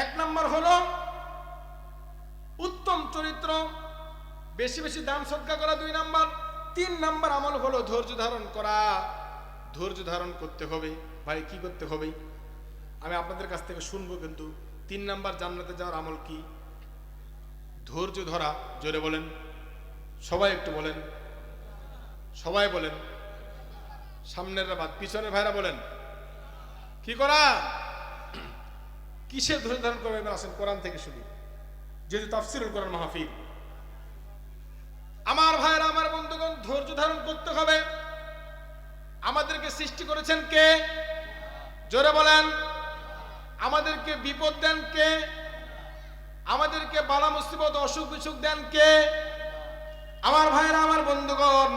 1 নম্বর হলো উত্তম চরিত্র, বেশি বেশি দান সদকা করা 2 নম্বর। 3 নম্বর আমল হলো ধৈর্য ধারণ করা। ধৈর্য ধারণ করতে হবে। ভাই কি করতে হবে? আমি আপনাদের কাছ থেকে শুনবো, কিন্তু 3 নম্বর জান্নাতে যাওয়ার আমল কি? ধৈর্য ধরা। জোরে বলেন, সবাই একটু বলেন, সবাই বলেন। সামনের বাদ, পিছনের ভাইরা বলেন, কি করা? কিসের ধৈর্য ধারণ করবে? এবার আসেন কোরআন থেকে শুনি, যেহেতু তাফসীরুল কোরআন মাহফিল। আমার ভাইরা, আমার বন্ধুগণ, ধৈর্য ধারণ করতে হবে। আমাদেরকে সৃষ্টি করেছেন কে? জোরে বলেন। আমাদেরকে বিপদ দেন কে? আমাদেরকে বালা মুসিবত, অসুখ বিসুখ দেন কে? আমার ভাইরা, আমার বন্ধুগণ,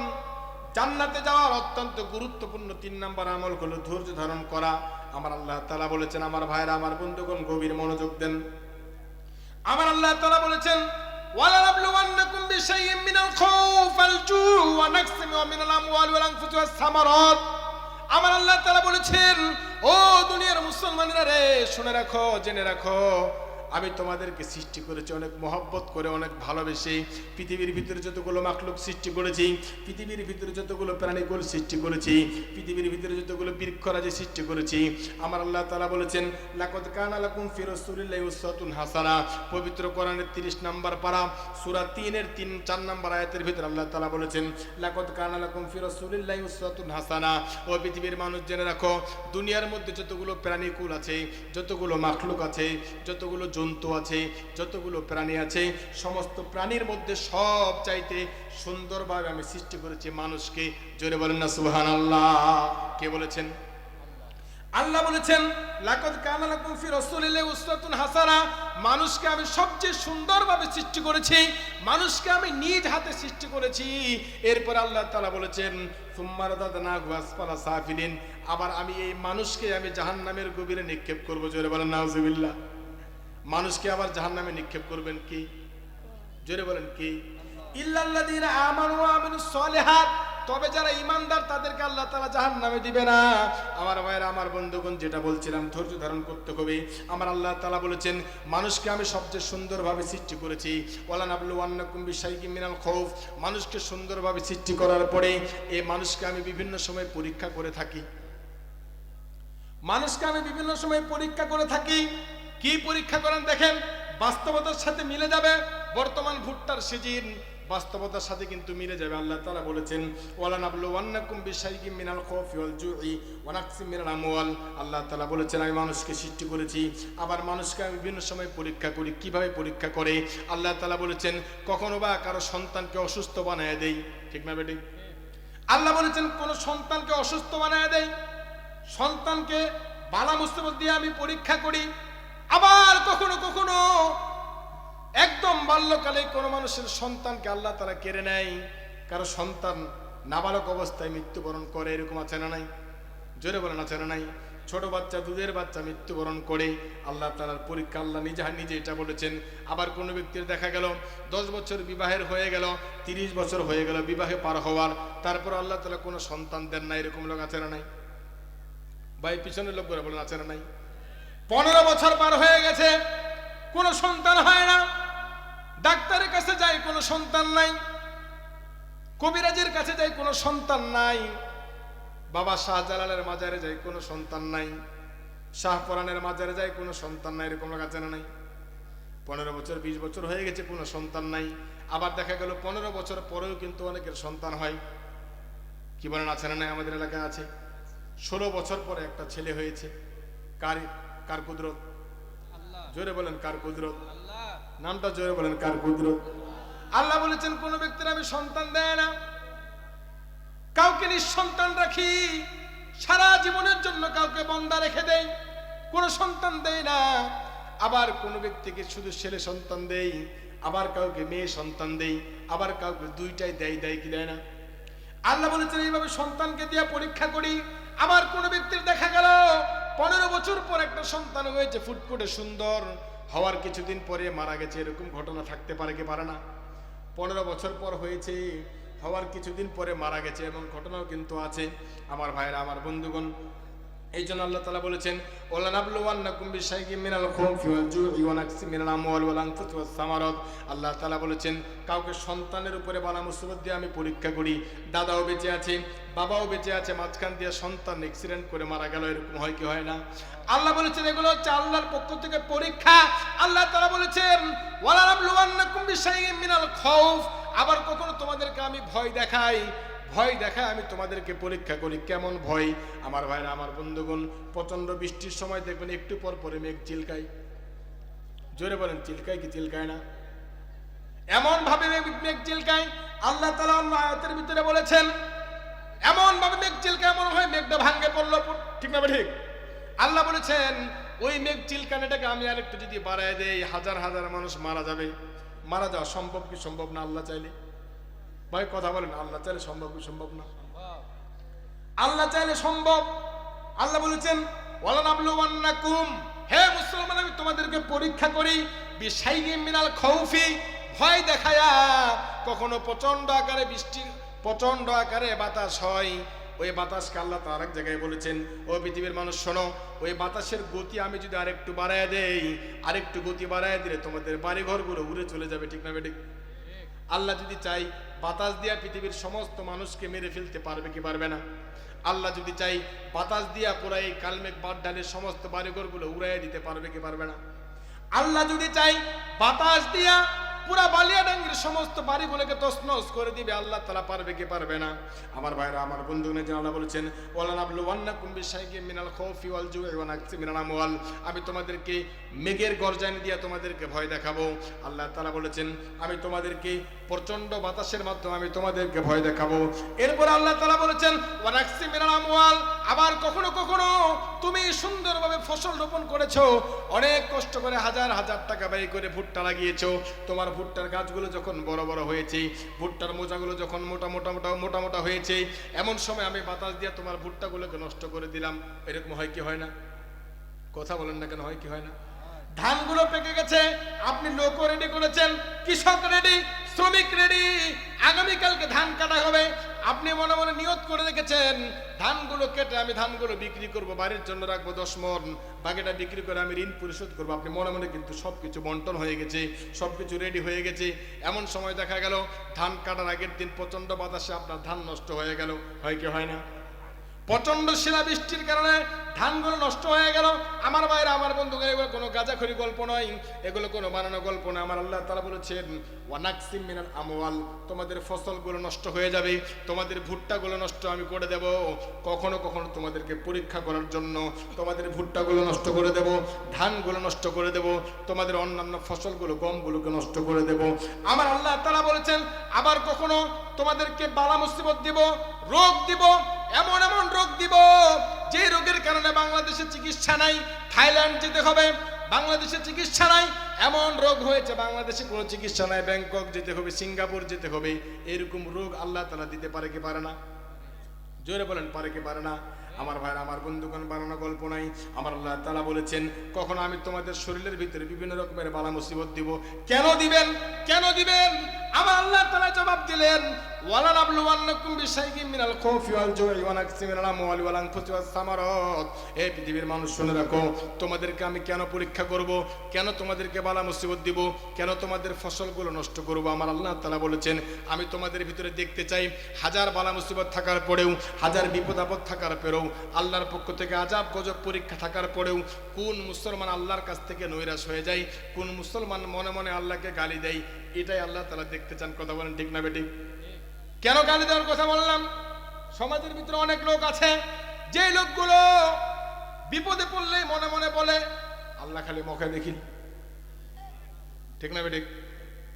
জান্নাতে যাওয়ার অত্যন্ত গুরুত্বপূর্ণ 3 নম্বর আমল হলো ধৈর্য ধারণ করা। আমার আল্লাহ তাআলা বলেছেন, আমার ভাইরা, আমার বন্ধুগণ, গভীর মনোযোগ দেন। আমার আল্লাহ তাআলা বলেছেন, ওয়ালানাবলুওয়ান্নাকুম বিশাইইম মিনাল খাউফি ওয়াল জু'i ওয়া নাকসিম মিনাল আমওয়ালি ওয়াল আনফুসি ওয়াস সামারাত। আমার আল্লাহ তাআলা বলেছেন, ও দুনিয়ার মুসলমানেরা রে, শুনে রাখো, জেনে রাখো, আমি তোমাদেরকে সৃষ্টি করেছি অনেক মহব্বত করে, অনেক ভালোবেসে। পৃথিবীর ভিতরে যতগুলো মাখলুক সৃষ্টি করেছি, পৃথিবীর ভিতরে যতগুলো প্রাণীকুল সৃষ্টি করেছি, পৃথিবীর ভিতরে যতগুলো বৃক্ষরাজি সৃষ্টি করেছি, আমার আল্লাহ তাআলা বলেছেন লাকাদ কানা লাকুম ফি রাসূলিল্লাহি উসওয়াতুন হাসানাহ। পবিত্র কোরআনের 30 নম্বর পারা সূরা 3-এর 3-4 নম্বর আয়াতের ভিতরে আল্লাহ তাআলা বলেছেন লাকাদ কানা লাকুম ফি রাসূলিল্লাহি উসওয়াতুন হাসানাহ। ও পৃথিবীর মানুষ জেনে রাখো, দুনিয়ার মধ্যে যতগুলো প্রাণীকুল আছে, যতগুলো মাখলুক আছে, যতগুলো জন্তু আছে, যতগুলো প্রাণী আছে, সমস্ত প্রাণীর মধ্যে সব চাইতে সুন্দরভাবে আমি সৃষ্টি করেছি মানুষকে। জোরে বলেন না সুবহানাল্লাহ। কে বলেছেন? আল্লাহ বলেছেন লাকাদ কানা লাকুম ফি রাসূলিল্লাহি উসওয়াতুন হাসানাহ। মানুষকে আমি সবচেয়ে সুন্দরভাবে সৃষ্টি করেছি, মানুষকে আমি নিজ হাতে সৃষ্টি করেছি। এরপর আল্লাহ তাআলা বলেছেন সুম্মা রাদাদনাহু আসফালা সাফিলিন। আবার আমি এই মানুষকে আমি জাহান্নামের গভীরে নিক্ষেপ করব। জোরে বলেন নাউজুবিল্লাহ। মানুষকে আবার জাহান্নামে নিক্ষেপ করবেন কি? জোরে বলেন কি? ইল্লাল্লাযীনা আমানু ওয়া আমিলুস সলিহাত। তবে যারা ঈমানদার তাদেরকে আল্লাহ তাআলা জাহান্নামে দিবে না। আমার ভাইরা, আমার বন্ধুগণ, যেটা বলছিলাম ধৈর্য ধারণ করতে হবে। আমার আল্লাহ তাআলা বলেছেন মানুষকে আমি সবচেয়ে সুন্দরভাবে সৃষ্টি করেছি। ওয়ালা নাবলুওয়ান্নাকুম বিশাইইম মিনাল খাউফ। মানুষকে সুন্দরভাবে সৃষ্টি করার পরে এই মানুষকে আমি বিভিন্ন সময় পরীক্ষা করে থাকি। মানুষকে আমি বিভিন্ন সময় পরীক্ষা করে থাকি। কি পরীক্ষা করেন দেখেন, বাস্তবতার সাথে মিলে যাবে। বর্তমান ভুট্টার সিজন বাস্তবতার সাথে কিন্তু মিলে যাবে। আল্লাহ তাআলা বলেছেন ওয়ালা নাবলুওয়ান্নাকুম বিশাইইম মিনাল খাউফি ওয়াল জুই ওয়া নাকসিম মিনাল আমওয়াল। আল্লাহ তাআলা বলেছেন আমি মানুষকে সৃষ্টি করেছি, আবার মানুষকে আমি বিভিন্ন সময় পরীক্ষা করি। কিভাবে পরীক্ষা করে? আল্লাহ তাআলা বলেছেন কখনো বা কারো সন্তানকে অসুস্থ বানায় দেই। ঠিক না বেটি? আল্লাহ বলেছেন কোন সন্তানকে অসুস্থ বানায় দেই, সন্তানকে বালা মুসিবত দিয়ে আমি পরীক্ষা করি। আবার কখনো কখনো একদম বাল্যকালে কোনো মানুষের সন্তানকে আল্লাহ তাআলা কেড়ে নেয়। কারো সন্তান নাবালক অবস্থায় মৃত্যুবরণ করে, এরকম আছে না নাই? জোরে বলেন আছে না নাই? ছোট বাচ্চা, দুধের বাচ্চা মৃত্যুবরণ করে। আল্লাহ তাআলার পরীক্ষা। আল্লাহ নিজে এটা বলেছেন। আবার কোনো ব্যক্তির দেখা গেল 10 বছর বিবাহের হয়ে গেল, 30 বছর হয়ে গেল বিবাহে পার হওয়ার, তারপর আল্লাহ তাআলা কোনো সন্তান দেন না। এরকম লোক আছে না নাই? ভাই পিছনের লোক করে বলেন আছে না নাই? 15 বছর পার হয়ে গেছে, কোনো সন্তান হয় না। ডাক্তারের কাছে যাই, কোনো সন্তান নাই। কবিরাজের কাছে যাই, কোনো সন্তান নাই। বাবা শাহজালালের মাজারে যাই, কোনো সন্তান নাই। শাহপরানের মাজারে যাই, কোনো সন্তান নাই। এরকম লোক আছে না নাই? 15 বছর 20 বছর হয়ে গেছে, কোনো সন্তান নাই। আবার দেখা গেল 15 বছর পরেও কিন্তু অনেকের সন্তান হয়। কি বলেন আছে না নাই? আমাদের এলাকায় আছে। 16 বছর পরে একটা ছেলে হয়েছে। কার কুদরত? জোরে বলেন কার কুদরত? নামটা জোরে বলেন কার কুদরত? আল্লাহ বলেছেন কোন ব্যক্তির আমি সন্তান দেয় না, কাউকে নিঃসন্তান রাখি, সারা জীবনের জন্য কাউকে বন্দা রেখে দেই, কোনো সন্তান দেই না। আবার কোন ব্যক্তিকে শুধু ছেলে সন্তান দেই, আবার কাউকে মেয়ে সন্তান দেই, আবার কাউকে দুইটাই দেয় কি দেয় না? আল্লাহ বলেছেন এইভাবে সন্তানকে দিয়ে পরীক্ষা করি। আবার কোন ব্যক্তির দেখা গেল 15 বছর পর একটা সন্তান হয়েছে, ফুটফুটে সুন্দর, হওয়ার কিছুদিন পরে মারা গেছে। এরকম ঘটনা থাকতে পারে কি পারে না? 15 বছর পর হয়েছে, হওয়ার কিছুদিন পরে মারা গেছে, এমন ঘটনাও কিন্তু আছে। আমার ভাইরা, আমার বন্ধুগণ, এই জন্য আল্লাহ তাআলা বলেছেন ওয়ালা নাবলুওয়ান্নাকুম বিশাইইম মিনাল খাউফি ওয়াল জুই ওয়া নাকসিম মিনাল আমওয়ালি ওয়াল আনফুসি ওয়াস সামারাত। আল্লাহ তাআলা বলেছেন কাউকে সন্তানের উপরে বালা মুসিবত দিয়ে আমি পরীক্ষা করি। দাদাও বেঁচে আছে, বাবাও বেঁচে আছে, মাঝখান দিয়ে সন্তান অ্যাক্সিডেন্ট করে মারা গেল। এরকম হয় কি হয় না? আল্লাহ বলেছেন এগুলো হচ্ছে আল্লাহর পক্ষ থেকে পরীক্ষা। আল্লাহ তাআলা বলেছেন ওয়ালা নাবলুওয়ান্নাকুম বিশাইইম মিনাল খাউফ। আবার কখনো তোমাদেরকে আমি ভয় দেখাই, আমি তোমাদেরকে পরীক্ষা করি। কেমন ভয়? আমার ভাইরা, আমার বন্ধুগণ, প্রচন্ড বৃষ্টির সময় দেখবেন একটু পর পরে মেঘ চিলকায়। জোরে বলেন চিলকায় কি চিলকায় না? এমন ভাবে মেঘ চিলকায়। আল্লাহ তাআলা অন্য আয়াতের ভিতরে বলেছেন এমন ভাবে মেঘ চিলকায়, এমন হয় মেঘটা ভাঙে পড়লো। ঠিক না ঠিক? আল্লাহ বলেছেন ওই মেঘ চিলকানেটাকে আমি আরেকটু যদি বাড়ায় দেই, হাজার হাজার মানুষ মারা যাবে। মারা যাওয়া সম্ভব কি সম্ভব না? আল্লাহ চাইলে। ভাই কথা বলেন, আল্লাহ চাইলে সম্ভব কি সম্ভব না? আল্লাহ চাইলে সম্ভব। আল্লাহ বলেছেন ওয়ালা নাবলুওয়ান্নাকুম, হে মুসলমান, আমি তোমাদেরকে পরীক্ষা করি বিশাইইম মিনাল খাউফি, ভয় দেখায়া। কখনো প্রচন্ড আকারে বৃষ্টি, প্রচন্ড আকারে বাতাস হয়, ওই বাতাসকে আল্লাহ তাআলা আরেক জায়গায় বলেছেন, ও পৃথিবীর মানুষ শোনো, ওই বাতাসের গতি আমি যদি আরেকটু বাড়ায় দেই, আরেকটু গতি বাড়ায় দিলে তোমাদের বাড়ি ঘরগুলো উড়ে চলে যাবে। ঠিক না বেঠিক? আল্লাহ যদি চাই বাতাস দিয়া পৃথিবীর সমস্ত মানুষকে মেরে ফেলতে পারবে কি পারবে না? আল্লাহ যদি চাই বাতাস দিয়া পুরা এই কালমেঘ বাদডালের সমস্ত বাড়িঘরগুলো উড়াইয়া দিতে পারবে কি পারবে না? আল্লাহ যদি চাই বাতাস দিয়া পুরা বালিয়াডাঙ্গির সমস্ত বাড়িগুলোকে তছনছ করে দিবে, আল্লাহ তাআলা পারবে কি পারবে না? আমার ভাইরা, আমার বন্ধুগণ, আল্লাহ বলেছেন, ওয়ালা নাবলুওয়ান্নাকুম বিশাইইম মিনাল খাউফি ওয়াল জুই ওয়া নাকসি মিনাল আমওয়াল। আমি তোমাদেরকে মেঘের গর্জানি দিয়া তোমাদেরকে ভয় দেখাবো। আল্লাহ তাআলা বলেছেন, আমি তোমাদেরকে প্রচন্ড বাতাসের মাধ্যমে আমি তোমাদেরকে ভয় দেখাবো। এরপর আল্লাহ তাআলা বলেছেন, ওয়া নাকসি মিনাল আমওয়াল। আবার কখনো কখনো তুমি সুন্দরভাবে ফসল রোপণ করেছো, অনেক কষ্ট করে হাজার হাজার টাকা ব্যয় করে ভুট্টা লাগিয়েছো, তোমার ভুট্টার গাছগুলো যখন বড় বড় হয়েছে, ভুট্টার মোজাগুলো যখন মোটা মোটা হয়েছে, এমন সময় আমি বাতাস দিয়ে তোমার ভুট্টাগুলোকে নষ্ট করে দিলাম। এরকম হয় কি হয় না? কথা বলেন না কেন, হয় কি হয় না? ধানগুলো পেকে গেছে, আপনি লোক রেডি করেছেন, কৃষক রেডি, শ্রমিক রেডি, আগামীকালকে ধান কাটা হবে, আপনি মনে মনে নিয়ত করে রেখেছেন ধানগুলো কেটে আমি ধানগুলো বিক্রি করব, বাড়ির জন্য রাখবো 10 মণ, বাকিটা বিক্রি করে আমি ঋণ পরিশোধ করবো। আপনি মনে মনে কিন্তু সবকিছু বন্টন হয়ে গেছে, সবকিছু রেডি হয়ে গেছে। এমন সময় দেখা গেল ধান কাটার আগের দিন প্রচন্ড বাতাসে আপনার ধান নষ্ট হয়ে গেল। হয় কি হয় না? প্রচন্ড শিলাবৃষ্টির কারণে ধানগুলো নষ্ট হয়ে গেল। আমার ভাইরা, আমার বন্ধুগণ, এগুলো কোনো গাঁজাখড়ি গল্প নয়, এগুলো কোনো বানানো গল্প না। আমার আল্লাহ তাআলা বলেছেন, ওয়া নাকসিম মিনাল আমওয়াল। তোমাদের ফসলগুলো নষ্ট হয়ে যাবে, তোমাদের ভুট্টাগুলো নষ্ট আমি করে দেব। কখনো কখনো তোমাদেরকে পরীক্ষা করার জন্য তোমাদের ভুট্টাগুলো নষ্ট করে দেব, ধানগুলো নষ্ট করে দেব, তোমাদের অন্যান্য ফসলগুলো গমগুলোকে নষ্ট করে দেব। আমার আল্লাহ তাআলা বলেছেন, আবার কখনো তোমাদেরকে বালা মুসিবত দিব, রোগ দিব, এমন এমন রোগ দিব যে রোগের কারণে বাংলাদেশে চিকিৎসা নাই, থাইল্যান্ড যেতে হবে, বাংলাদেশে চিকিৎসা নাই, এমন রোগ হয়েছে বাংলাদেশে কোনো চিকিৎসা নাই, ব্যাংকক যেতে হবে, সিঙ্গাপুর যেতে হবে। এরকম রোগ আল্লাহ তাআলা দিতে পারে কি পারে না? জোরে বলেন, পারে কি পারে না? আমার ভাইরা, আমার বন্ধুগণ, বানানো গল্প নাই। আমার আল্লাহ তাআলা বলেছেন, কখনো আমি তোমাদের শরীরের ভিতরে বিভিন্ন রকমের বালা মুসিবত দিব। কেন দিবেন? কেন দিবেন? আমার আল্লাহ তাআলা জবাব দিলেন, ওয়ালা নাবলুওয়ান্নাকুম বিশাইইম মিনাল খাউফি ওয়াল জুই ওয়া নাকসিম মিনাল আমওয়ালি ওয়াল আনফুসি ওয়াস সামারাত। এই পৃথিবীর মানুষ শুনে রাখো, তোমাদেরকে আমি কেন পরীক্ষা করব, কেন তোমাদেরকে বালা মুসিবত দিব, কেন তোমাদের ফসলগুলো নষ্ট করব? আমার আল্লাহ তাআলা বলেছেন, আমি তোমাদের ভিতরে দেখতে চাই, হাজার বালা মুসিবত থাকার পরেও, হাজার বিপদ আপদ থাকার পরেও, আল্লাহর পক্ষ থেকে আযাব গজব পরীক্ষা থাকার পরেও কোন মুসলমান আল্লাহর কাছ থেকে নৈরাশ হয়ে যায়, কোন মুসলমান মনে মনে আল্লাহকে গালি দেয়, এটাই আল্লাহ তাআলা দেখতে চান। কথা বলেন ঠিক না বেঠিক? কেন গালি দেওয়ার কথা বললাম? সমাজের ভিতরে অনেক লোক আছে, যে লোকগুলো বিপদে পড়লে মনে মনে বলে, আল্লাহ খালি মুখে দেখি। ঠিক না বেঠিক?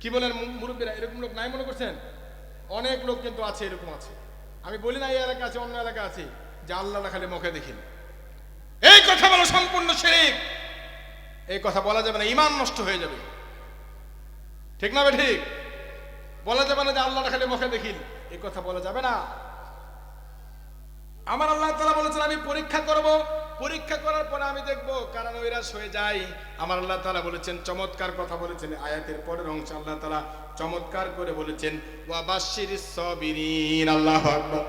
কি বলেন মুরব্বীরা? এরকম লোক নাই মনে করছেন? অনেক লোক কিন্তু আছে, এরকম আছে। আমি বলি না এই এলাকা আছে, অন্য এলাকা আছে, যে আল্লাহ খালি মুখে দেখি। এই কথা বলা সম্পূর্ণ শিরক। এই কথা বলা যাবে না, ঈমান নষ্ট হয়ে যাবে। ঠিক না বেঠিক? বলা যাবে না যে আল্লাহ খালি মুখে দেখি, এই কথা বলা যাবে না। আমার আল্লাহ তাআলা বলেছেন, আমি পরীক্ষা করব, পরীক্ষা করার পরে আমি দেখব কারণ নৈরাশ হয়ে যায়। আমার আল্লাহ তাআলা বলেছেন, চমৎকার কথা বলেছেন। আয়াতের পরের অংশে আল্লাহ তাআলা চমৎকার করে বলেছেন, ওয়া বাশশিরিস সাবিরিন। আল্লাহু আকবার।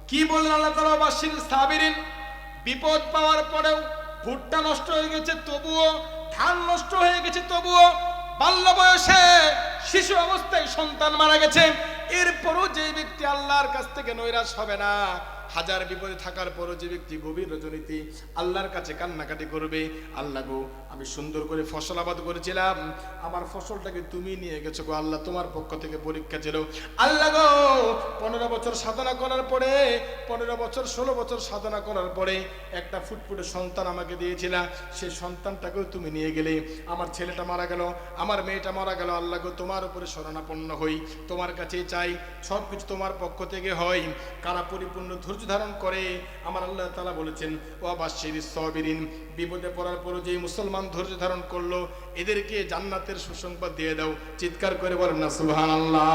কি বললেন আল্লাহ তাআলা? ওয়া বাশশিরিস সাবিরিন। বিপদ পাওয়ার পরেও, ভুট্টা নষ্ট হয়ে গেছে তবুও, ধান নষ্ট হয়ে গেছে তবুও, বাল্য বয়সে শিশু অবস্থায় সন্তান মারা গেছে, এরপরও যে ব্যক্তি আল্লাহর কাছ থেকে নৈরাশ হবে না, হাজার বিপদে থাকার পরও যে ব্যক্তি গভীর রজনীতে আল্লাহর কাছে কান্নাকাটি করবে, আল্লাহ গো, আমি সুন্দর করে ফসল আবাদ করেছিলাম, আমার ফসলটাকে তুমি নিয়ে গেছো গো আল্লাহ, তোমার পক্ষ থেকে পরীক্ষা ছিল। আল্লাহ গো, 15 বছর সাধনা করার পরে, 15 বছর 16 বছর সাধনা করার পরে একটা ফুটফুটে সন্তান আমাকে দিয়েছিলা, সেই সন্তানটাকেও তুমি নিয়ে গেলে, আমার ছেলেটা মারা গেল, আমার মেয়েটা মারা গেল। আল্লাহ গো, তোমার উপরে শরণাপন্ন হই, তোমার কাছেই চাই, সব কিছু তোমার পক্ষ থেকে হয়। কারা পরিপূর্ণ ধৈর্য ধারণ করে? আমার আল্লাহ তাআলা বলেছেন, ওয়া বাশশিরিস সাবিরিন। বিপদে পড়ার পরও যে মুসলমান ধৈর্য ধারণ করলো, এদেরকে জান্নাতের সুসংবাদ দিয়ে দাও। চিৎকার করে বলেন না সুবহানাল্লাহ।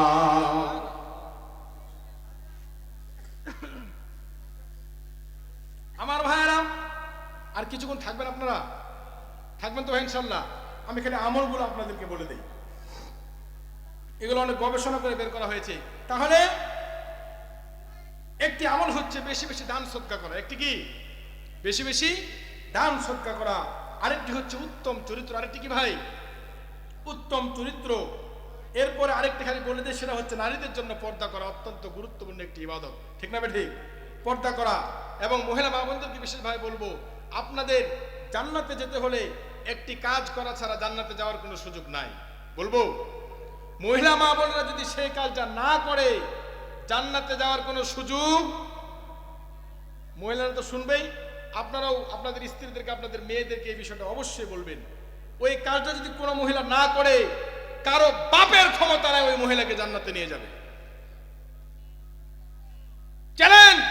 আমার ভাইয়েরা, আর কিছুক্ষণ থাকবেন আপনারা? থাকবেন তো ইনশাআল্লাহ? আমি খালি আমলগুলো আপনাদেরকে বলে দেই, এগুলো অনেক গবেষণা করে বের করা হয়েছে। তাহলে একটি আমল হচ্ছে বেশি বেশি দান সদকা করা। একটি কি? বেশি বেশি দান সদকা করা। আরেকটি হচ্ছে উত্তম চরিত্র। আরেকটি কি ভাই? উত্তম চরিত্র। এরপরে আরেকটি খালি বলে দেয়, সেটা হচ্ছে নারীদের জন্য পর্দা করা অত্যন্ত গুরুত্বপূর্ণ একটি ইবাদত। ঠিক না ঠিক? পর্দা করা। এবং মহিলা মা বোনদেরকে বিশেষভাবে বলবো, আপনাদের জান্নাতে যেতে হলে একটি কাজ করা ছাড়া জান্নাতে যাওয়ার কোনো সুযোগ নাই। বলবো, মহিলা মা বোনরা যদি সেই কাজটা না করে জান্নাতে যাওয়ার কোনো সুযোগ, মহিলারা তো শুনবেই, আপনারাও আপনাদের স্ত্রীদেরকে আপনাদের মেয়েদেরকে এই বিষয়টা অবশ্যই বলবেন। ওই কাজটা যদি কোনো মহিলা না করে, কারো বাপের ক্ষমতা নাই ওই মহিলাকে জান্নাতে নিয়ে যাবে। চ্যালেঞ্জ!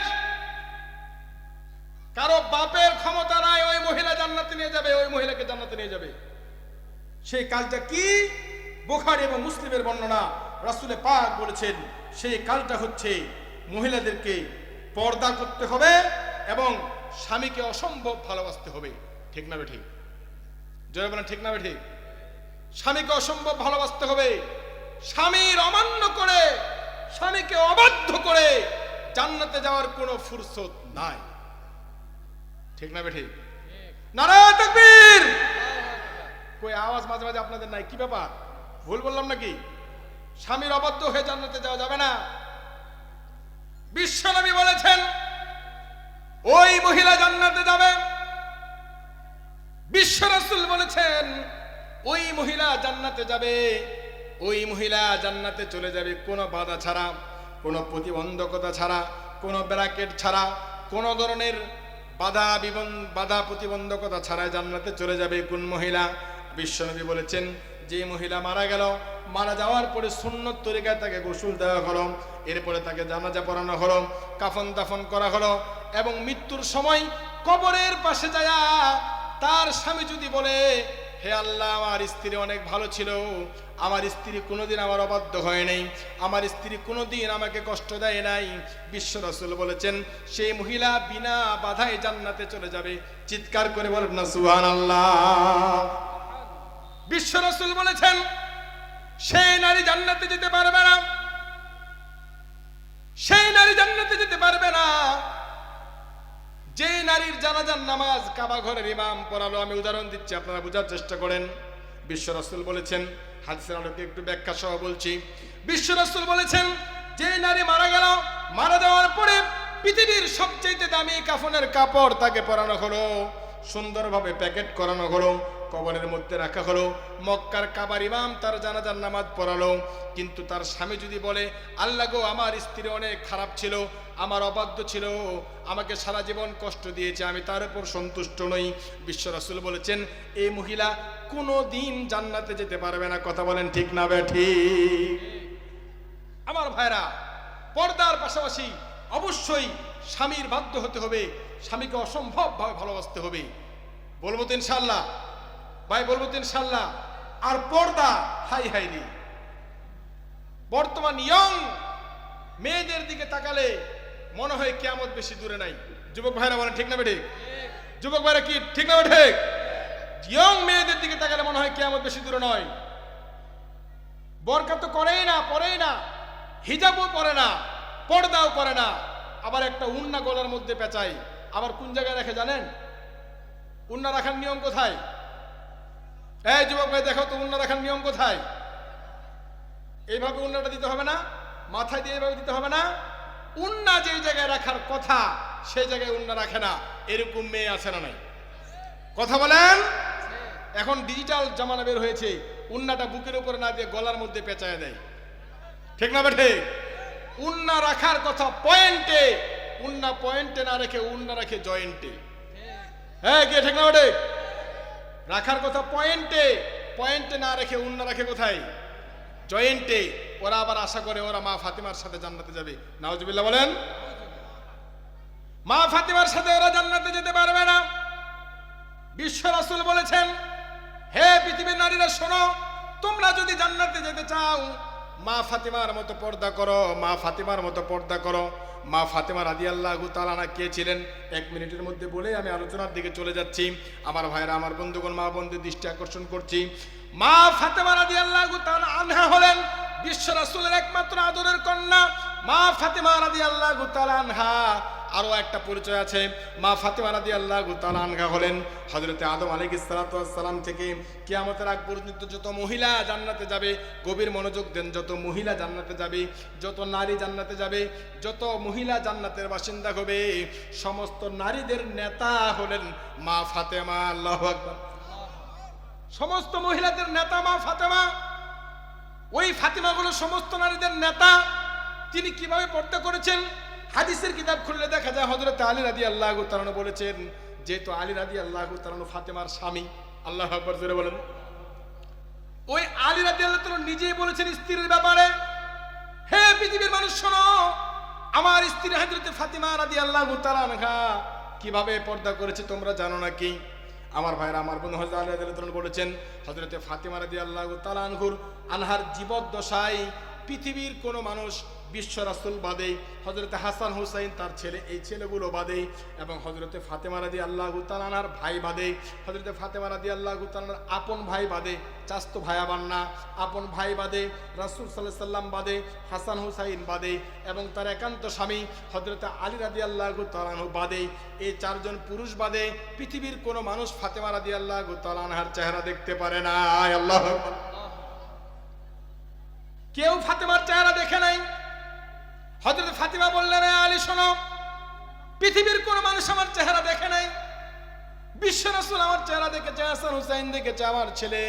কারো বাপের ক্ষমতা নাই ওই মহিলা জান্নাতে নিয়ে যাবে, ওই মহিলাকে জান্নাতে নিয়ে যাবে। সেই কাজটা কি? বুখারী এবং মুসলিমের বর্ণনা, রাসূল পাক বলেছেন সেই কাজটা হচ্ছে মহিলাদেরকে পর্দা করতে হবে এবং স্বামীকে অসম্ভব ভালোবাসতে হবে। ঠিক না ঠিক? জয় বলেন ঠিক না ঠিক? স্বামীকে অসম্ভব ভালোবাসতে হবে। স্বামীর অমান্য করে, স্বামীকে অবাধ্য করে জান্নাতে যাওয়ার কোনো ফুরসত নাই। ঠিক না ঠিক? নারায়ে তাকবীর! কই আওয়াজ মাঝে মাঝে আপনাদের নাই, কি ব্যাপার? ভুল বললাম নাকি? স্বামীর অবাধ্য হয়ে জান্নাতে যাওয়া যাবে না। বিশ্বনবী বলেছেন ওই মহিলা জান্নাতে যাবে। বিশ্ব রাসূল বলেছেন ওই মহিলা জান্নাতে যাবে, ওই মহিলা জান্নাতে চলে যাবে কোনো বাধা ছাড়া, কোনো প্রতিবন্ধকতা ছাড়া, কোনো ব্র্যাকেট ছাড়া, কোনো ধরনের বাধা প্রতিবন্ধকতা ছাড়া জান্নাতে চলে যাবে কোন মহিলা? বিশ্বনবী বলেছেন যে মহিলা মারা গেল, মারা যাওয়ার পরে সুন্নত তরিকায় তাকে গোসল দেওয়া হলো, এরপরে তাকে জানাজা পড়ানো হলো, কাফন দাফন করা হলো, এবং মৃত্যুর সময় কবরের পাশে যায় তার স্বামী যদি বলে, হে আল্লাহ, আমার স্ত্রী অনেক ভালো ছিল, আমার স্ত্রী কোনোদিন আমার অবাধ্য হয় নাই, আমার স্ত্রী কোনোদিন আমাকে কষ্ট দেয় নাই, বিশ্ব রাসূল বলেছেন সেই মহিলা বিনা বাধায় জান্নাতে চলে যাবে। চিৎকার করে বলেন না সুবহানাল্লাহ। বিশ্ব রাসূল বলেছেন সেই নারী জান্নাতে যেতে পারবে না, সেই নারী জান্নাতে যেতে পারবে না যে নারীর জানাজার নামাজ কাবা ঘরের ইমাম পড়ালো। আমি উদাহরণ দিচ্ছি, আপনারা বোঝার চেষ্টা করেন। বিশ্ব রাসূল বলেছেন, হাদিসের আলোকে একটু ব্যাখ্যা সহ বলছি। বিশ্ব রাসূল বলেছেন যে নারী মারা গেল, মারা যাওয়ার পরে পৃথিবীর সবচেয়ে দামি কাফনের কাপড় তাকে পরানো হলো, সুন্দরভাবে প্যাকেট করানো হলো, কবরের মধ্যে রাখা হলো, মক্কার কাবার ইমাম তার জানাজার নামাজ পড়ালো। কিন্তু তার স্বামী যদি বলে, আল্লাহ গো, আমার স্ত্রী অনেক খারাপ ছিল, আমার অবাধ্য ছিল, আমাকে সারা জীবন কষ্ট দিয়েছে, আমি তার উপর সন্তুষ্ট নই, বিশ্ব রাসূল বলেছেন এই মহিলা কোনো দিন জান্নাতে যেতে পারবে না। কথা বলেন ঠিক না ঠিক? আমার ভাইরা, পর্দার পাশাপাশি অবশ্যই স্বামীর বাধ্য হতে হবে, স্বামীকে অসম্ভব ভাবে ভালোবাসতে হবে। বলবো তো ইনশাআল্লাহ ভাই, বলবো তো ইনশাআল্লাহ। আর পর্দা, হাই হাই রে, বর্তমান ইয়ং মেয়েদের দিকে তাকালে মনে হয় কিয়ামত বেশি দূরে নাই। যুবক ভাইরা বলেন ঠিক না ঠিক? যুবক ভাইরা কি ঠিক না ঠিক? ইয়ং মেয়েদের দিকে তাকালে মনে হয় কিয়ামত বেশি দূরে নয়। বোরকা তো করেই না, পরেই না, হিজাবও পরে না, পর্দাও করে না, আবার একটা উন্না গলার মধ্যে পেঁচায়। আবার কোন জায়গায় রাখে জানেন? উন্না রাখার নিয়ম কোথায়? এই যুবক ভাই দেখো তো উন্না রাখার নিয়ম কোথায়? এইভাবে উন্নাটা দিতে হবে না, মাথায় দিয়ে এইভাবে দিতে হবে না। উন্না যে জায়গায় রাখার কথা সেই জায়গায় উন্না রাখে না। এরকম মেয়ে আছে না নাই? কথা বলেন। এখন ডিজিটাল জামানা বের হয়েছে, উন্নাটা বুকের উপরে না দিয়ে গলার মধ্যে পেঁচায় দেয়। ঠিক না বেঠে? উন্না রাখার কথা পয়েন্টে, উন্না পয়েন্টে না রেখে উন্না রাখে জয়েন্টে। হ্যাঁ কে ঠিক না বেঠে? রাখার কথা পয়েন্টে, পয়েন্টে না রেখে উন্না রাখে কোথায়? জয়েন্টে। ওরা আবার আশা করে ওরা মা ফাতিমার সাথে জান্নাতে যাবে। নাউজুবিল্লাহ বলেন। মা ফাতিমার সাথে ওরা জান্নাতে যেতে পারবে না। বিশ্ব রাসূল বলেছেন, হে পৃথিবীর নারীরা শোনো, তোমরা যদি জান্নাতে যেতে চাও মা ফাতিমার মতো পর্দা করো, মা ফাতিমার মতো পর্দা করো। মা ফাতিমা রাদিয়াল্লাহু তাআলা আনহা কে ছিলেন 1 মিনিটের মধ্যে বলে আমি আলোচনার দিকে চলে যাচ্ছি। আমার ভাইরা, আমার বন্ধুগণ, মা বোনদের দৃষ্টি আকর্ষণ করছি। মা ফাতিমা রাদিয়াল্লাহু তাআলা আনহা হলেন বিশ্ব রাসূলের একমাত্র আদরের কন্যা। মা ফাতেমা রাদিয়াল্লাহু তাআলা আনহা আরো একটা পরিচয় আছে। মা ফাতেমা রাদিয়াল্লাহু তাআলা আনহা হলেন হযরতে আদম আলাইহিস সালাতু ওয়াস সালাম থেকে কিয়ামতের আগ পর্যন্ত যত মহিলা জান্নাতে যাবে, গভীর মনোযোগ দেন, যত মহিলা জান্নাতে যাবে, যত নারী জান্নাতে যাবে, যত মহিলা জান্নাতের বাসিন্দা হবে, সমস্ত নারীদের নেতা হলেন মা ফাতেমা। আল্লাহু আকবার। সমস্ত মহিলাদের নেতা মা ফাতেমা। ওই ফাতেমা হলো সমস্ত নারীদের নেতা। তিনি কিভাবে পর্দা করেছেন? হাদিসের কিতাব খুললে দেখা যায় হযরত আলী রাদিয়াল্লাহু তাআলা বলেছেন, যেহেতু আলী রাদিয়াল্লাহু তাআলা ফাতেমার স্বামী, আল্লাহু আকবার জোরে বলেন, ওই আলী রাদিয়াল্লাহু তাআলা নিজেই বলেছেন স্ত্রীর ব্যাপারে, হে পৃথিবীর মানুষ শোনো, আমার স্ত্রী হযরত ফাতেমা রাদিয়াল্লাহু তাআলা আনহা কিভাবে পর্দা করেছে তোমরা জানো নাকি? আমার ভাইরা, আমার বন্ধু হযরত আলী রাদিয়াল্লাহু তাআলা বলেছেন, হযরত ফাতেমা রাদিয়াল্লাহু তাআলা আনহার জীবদ্দশায় পৃথিবীর কোনো মানুষ বিশ্ব রাসূল বাদে, হযরতে হাসান হুসাইন তার ছেলে, এই ছেলেগুলো বাদে, এবং হযরতে ফাতেমা রাদিয়াল্লাহু তাআলা আনহার ভাই বাদে, হযরতে ফাতেমা রাদিয়াল্লাহু তাআলার আপন ভাই বাদে, চাচতো ভাই আবার না, আপন ভাই বাদে, রাসূল সাল্লাল্লাহু আলাইহি সাল্লাম বাদে, হাসান হুসাইন বাদে, এবং তার একান্ত স্বামী হযরতে আলী রাদিয়াল্লাহু তাআলা আনহু বাদে, এই চারজন পুরুষ বাদে পৃথিবীর কোনো মানুষ ফাতেমা রাদিয়াল্লাহু তাআলা আনহার চেহারা দেখতে পারে না। আল্লাহু আকবার। কেউ ফাতেমার চেহারা দেখে নাই। হযরত ফাতেমা বললেন, আলী শোনো, পৃথিবীর কোন মানুষ আমার চেহারা দেখে নাই, বিশ্ব রাসূল আমার চেহারা দেখেছে, হাসান হুসাইন দেখেছে, আমার ছেলে,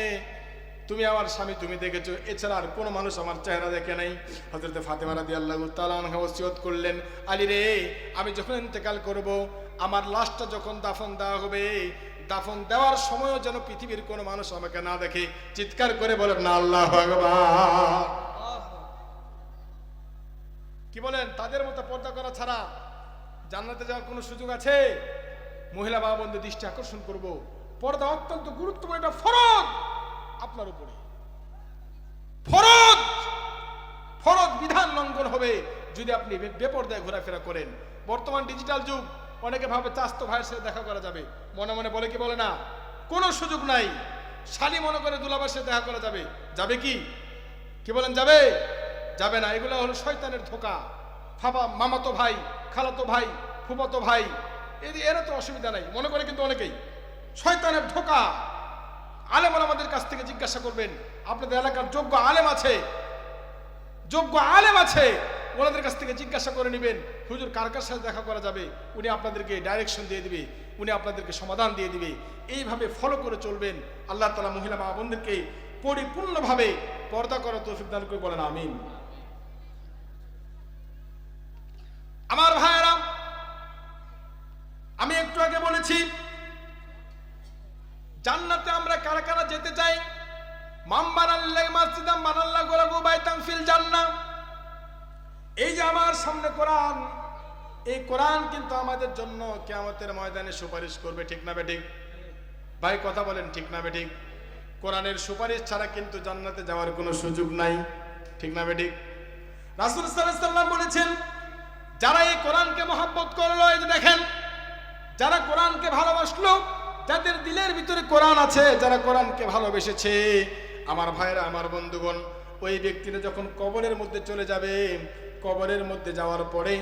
তুমি আমার স্বামী তুমি দেখেছো, এছাড়া আর কোনো মানুষ আমার চেহারা দেখে নাই। হযরত ফাতেমা রাদিয়াল্লাহু তাআলা আনহা ওসিয়ত করলেন, আলী রে, আমি যখন ইন্তেকাল করব, আমার লাশটা যখন দাফন দেওয়া হবে, দাফন দেওয়ার সময়ও যেন পৃথিবীর কোনো মানুষ আমাকে না দেখে। চিৎকার করে বলেন না আল্লাহু আকবার। কি বলেন? তাদের মতো পর্দা করা ছাড়া জান্নাতে যাওয়ার কোনো সুযোগ আছে? মহিলা বাবা বন্ধু দৃষ্টি আকর্ষণ করব, পর্দা অত্যন্ত গুরুত্বপূর্ণ একটা ফরজ আপনার উপরে। ফরজ ফরজ বিধান লঙ্ঘন হবে যদি আপনি বেপরদায় ঘোরাফেরা করেন। বর্তমান ডিজিটাল যুগ, অনেকে ভাবে চাস্তো ভাইয়ের সাথে দেখা করা যাবে, মনে মনে বলে কি বলে না, কোনো সুযোগ নাই। শালি মনে করে দুলাভাইয়ের সাথে দেখা করা যাবে, যাবে কি? কি বলেন, যাবে? যাবে না। এগুলো হলো শয়তানের ধোঁকা। ফাবা মামাতো ভাই, খালাতো ভাই, ফুফাতো ভাই, এরা তো অসুবিধা নাই মনে করে, কিন্তু অনেকেই শয়তানের ধোঁকা। আলেম আমাদের কাছ থেকে জিজ্ঞাসা করবেন, আপনাদের এলাকার যোগ্য আলেম আছে, যোগ্য আলেম আছে, ওনাদের কাছ থেকে জিজ্ঞাসা করে নেবেন, হুজুর কার কার সাথে দেখা করা যাবে, উনি আপনাদেরকে ডাইরেকশন দিয়ে দিবে, উনি আপনাদেরকে সমাধান দিয়ে দিবে। এইভাবে ফলো করে চলবেন। আল্লাহ তাআলা মহিলা মা বোনদেরকে পরিপূর্ণভাবে পর্দা করার তৌফিক দান করে বলেন আমিন। আমার ভাইয়েরা, আমি একটু আগে বলেছি জান্নাতে আমরা কারা কারা যেতে চাই। মান বানাল্লাহি মাসজিদাম বানাল্লাহু লাহু বাইতান ফিল জান্নাহ। এই যে আমার সামনে কোরআন, এই কোরআন কিন্তু আমাদের জন্য কিয়ামতের ময়দানে সুপারিশ করবে, ঠিক না বেঠিক? ভাই কথা বলেন, ঠিক না বেঠিক? কোরআনের সুপারিশ ছাড়া কিন্তু জান্নাতে যাওয়ার কোনো সুযোগ নাই, ঠিক না বেঠিক? রাসূল সাল্লাল্লাহু আলাইহি সাল্লাম বলেছেন, যারা এই কোরআনকে মহব্বত করলো, এই যে দেখেন, যারা কোরআনকে ভালোবাসলো, যাদের দিলের ভিতরে কোরআন আছে, যারা কোরআনকে ভালোবেসেছে, আমার ভাইরা, আমার বন্ধুগণ, ওই ব্যক্তিরা যখন কবরের মধ্যে চলে যাবে, কবরের মধ্যে যাওয়ার পরে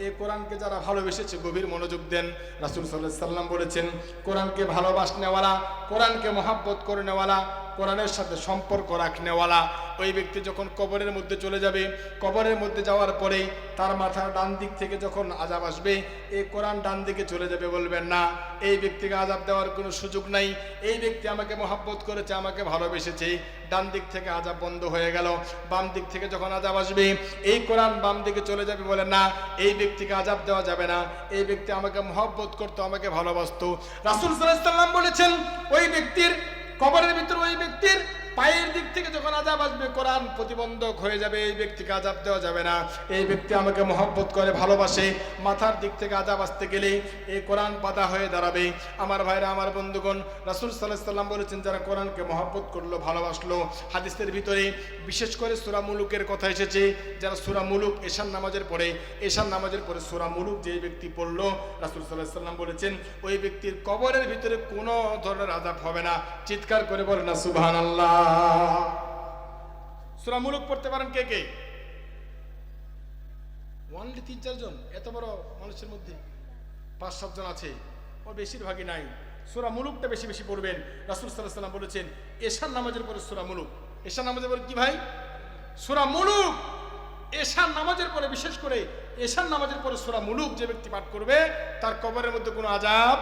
এই কোরআনকে যারা ভালোবেসেছে, গভীর মনোযোগ দেন, রাসূল সাল্লাল্লাহু আলাইহি সাল্লাম বলেছেন, কোরআনকে ভালোবাসনেওয়ালা, কোরআনকে মহব্বত করে নেওয়ালা, কোরআনের সাথে সম্পর্ক রাখনেওয়ালা, ওই ব্যক্তি যখন কবরের মধ্যে চলে যাবে, কবরের মধ্যে যাওয়ার পরে তার মাথার ডান দিক থেকে যখন আযাব আসবে, এই কোরআন ডান দিকে চলে যাবে, বলবেন না এই ব্যক্তিকে আযাব দেওয়ার কোনো সুযোগ নাই, এই ব্যক্তি আমাকে মহব্বত করেছে, আমাকে ভালোবেসেছে, ডান দিক থেকে আযাব বন্ধ হয়ে গেল। বাম দিক থেকে যখন আযাব আসবে, এই কোরআন বাম দিকে চলে যাবে, বলেন না এই ব্যক্তিকে আযাব দেওয়া যাবে না, এই ব্যক্তি আমাকে মহব্বত করতো, আমাকে ভালোবাসতো। রাসূল সাল্লাল্লাহু আলাইহি সাল্লাম বলেছেন, ওই ব্যক্তির কবরের ভিতরে ওই ব্যক্তির পায়ের দিক থেকে যখন আযাব আসবে, কোরআন প্রতিবন্ধক হয়ে যাবে, এই ব্যক্তিকে আযাব দেওয়া যাবে না। এই ব্যক্তি আমাকে মহব্বত করে, ভালোবাসে, মাথার দিক থেকে আযাব আসতে গেলে এই কোরআন বাধা হয়ে দাঁড়াবে। আমার ভাইরা, আমার বন্ধুগণ, রাসূল সাল্লাল্লাহু আলাইহি সাল্লাম বলেছেন, যারা কোরআনকে মহব্বত করলো, ভালোবাসলো, হাদিসের ভিতরে বিশেষ করে সূরা মুলুকের কথা এসেছে, যারা সূরা মুলুক এশার নামাজের পরে, এশার নামাজের পরে সূরা মুলুক যে ব্যক্তি পড়লো, রাসূল সাল্লাল্লাহু আলাইহি সাল্লাম বলেছেন, ওই ব্যক্তির কবরের ভিতরে কোনো ধরনের আযাব হবে না। চিৎকার করে বলেন না সুবহানাল্লাহ। সূরা মুলুক পড়তে পারেন কে কে? ওনলি 3-4 জন, এত বড় মানুষের মধ্যে 5-7 জন আছে, ও বেশিরভাগই নাই। সূরা মুলুকটা বেশি বেশি পড়বেন। রাসূল সাল্লাল্লাহু আলাইহি ওয়াসাল্লাম বলেছেন এশার নামাজের পরে সূরা মুলুক। এশার নামাজের পরে কি ভাই? সূরা মুলুক। এশার নামাজের পরে, বিশেষ করে এশার নামাজের পরে সূরা মুলুক যে ব্যক্তি পাঠ করবে তার কবরের মধ্যে কোনো আযাব